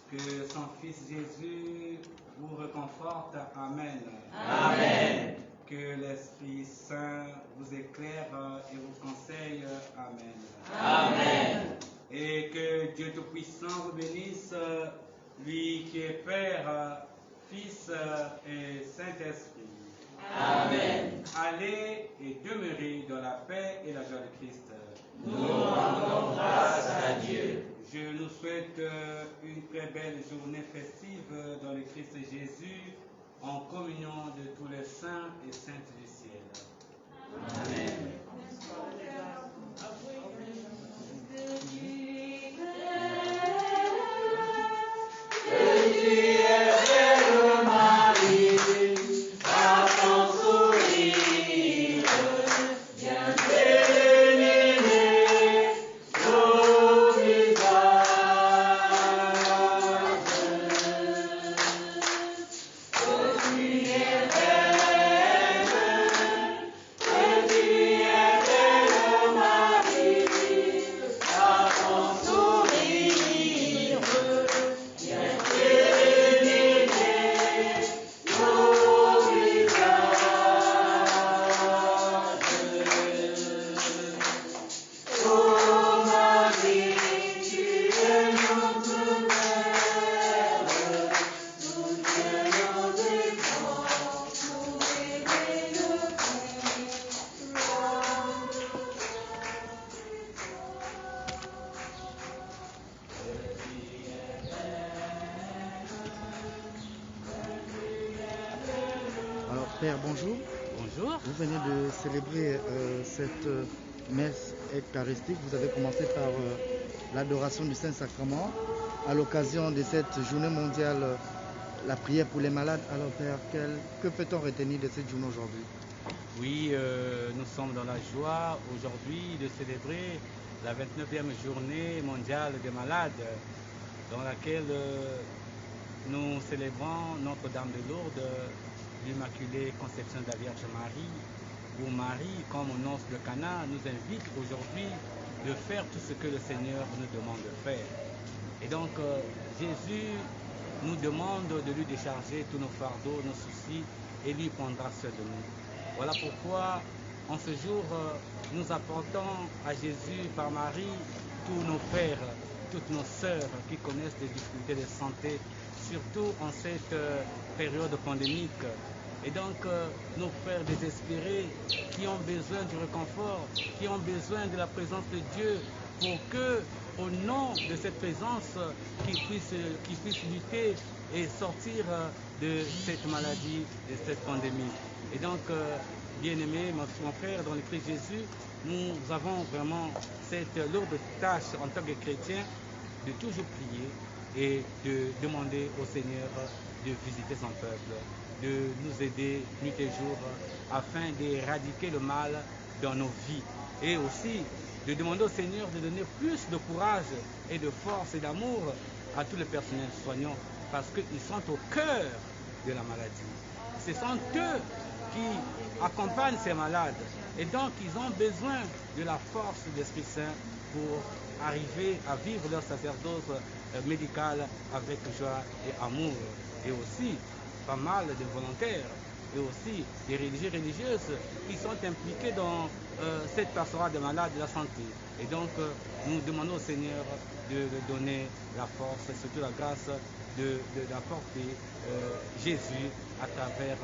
Que son Fils Jésus vous réconforte. Amen. Amen. Que l'Esprit Saint vous éclaire et vous conseille. Amen. Amen. Et que Dieu Tout-Puissant vous bénisse, lui qui est Père, Fils et Saint-Esprit. Amen. Allez et demeurez dans la paix et la joie de Christ. Nous rendons grâce à Dieu. Je nous souhaite une très belle journée festive dans le Christ Jésus, en communion de tous les saints et saintes du ciel. Amen. Alors, Père, bonjour. Bonjour. Vous venez de célébrer cette messe eucharistique. Vous avez commencé par l'adoration du Saint-Sacrement à l'occasion de cette journée mondiale, la prière pour les malades. Alors, Père, que peut-on retenir de cette journée aujourd'hui? Oui, nous sommes dans la joie aujourd'hui de célébrer la 29e journée mondiale des malades, dans laquelle nous célébrons Notre-Dame de Lourdes, l'Immaculée Conception de la Vierge Marie, où Marie, comme au nonce de Cana, nous invite aujourd'hui de faire tout ce que le Seigneur nous demande de faire. Et donc, Jésus nous demande de lui décharger tous nos fardeaux, nos soucis, et lui prendra soin de nous. Voilà pourquoi, en ce jour, nous apportons à Jésus par Marie tous nos frères, toutes nos sœurs qui connaissent des difficultés de santé, surtout en cette période pandémique. Et donc, nos frères désespérés qui ont besoin du réconfort, qui ont besoin de la présence de Dieu, pour que, au nom de cette présence, qu'ils puissent lutter et sortir de cette maladie, de cette pandémie. Et donc, bien-aimés, mon frère, dans le Christ Jésus, nous avons vraiment cette lourde tâche en tant que chrétiens de toujours prier et de demander au Seigneur de visiter son peuple, de nous aider nuit et jour afin d'éradiquer le mal dans nos vies, et aussi de demander au Seigneur de donner plus de courage et de force et d'amour à tous les personnels soignants, parce qu'ils sont au cœur de la maladie. Ce sont eux qui accompagnent ces malades, et donc ils ont besoin de la force de l'Esprit Saint pour arriver à vivre leur sacerdoce médical avec joie et amour. Et aussi pas mal de volontaires et aussi des religieux religieuses qui sont impliqués dans cette pastorat des malades de la santé. Et donc nous demandons au Seigneur de donner la force et surtout la grâce d'apporter Jésus à travers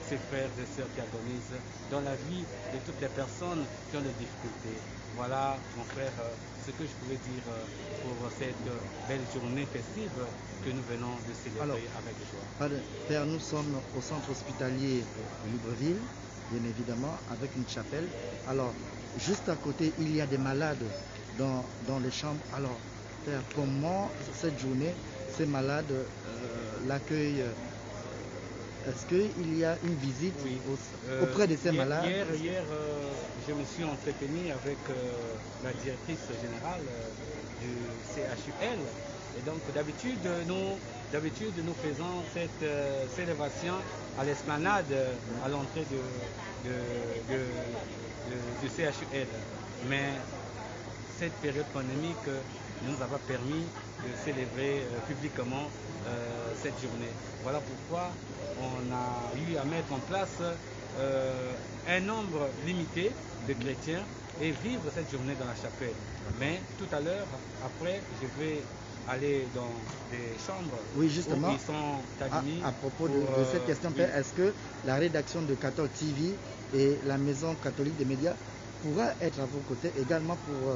ses frères et sœurs qui agonisent dans la vie de toutes les personnes qui ont des difficultés. Voilà, mon frère, ce que je pouvais dire pour cette belle journée festive que nous venons de célébrer avec joie. Père, nous sommes au centre hospitalier de Libreville, bien évidemment, avec une chapelle. Alors, juste à côté, il y a des malades dans les chambres. Alors, Père, comment cette journée, ces malades l'accueillent? Est-ce qu'il y a une visite auprès de ces malades? Hier, je me suis entretenu avec la directrice générale du CHUL. Et donc, d'habitude, nous D'habitude, nous faisons cette célébration à l'esplanade à l'entrée du CHUL. Mais cette période pandémique ne nous a pas permis de célébrer publiquement cette journée. Voilà pourquoi on a eu à mettre en place un nombre limité de chrétiens et vivre cette journée dans la chapelle. Mais tout à l'heure, après, je vais aller dans des chambres Oui, justement, où ils sont admis. à propos de pour, cette question, oui. Père, est-ce que la rédaction de 14 TV et la Maison catholique des médias pourra être à vos côtés également pour,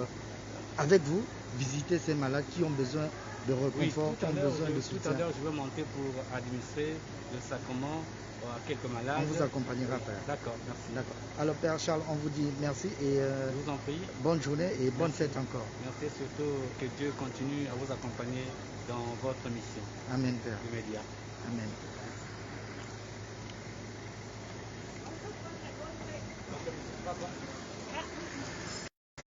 avec vous, visiter ces malades qui ont besoin de Oui, réconfort, qui tout à ont l'heure, besoin de tout à soutien? l'heure, je vais monter pour administrer le sacrement à quelques malades. On vous accompagnera, Père. D'accord, merci. D'accord. Alors, Père Charles, on vous dit merci et Je vous en prie. bonne journée et bonne fête encore. Merci surtout que Dieu continue à vous accompagner dans votre mission Amen, Père. du média. Amen.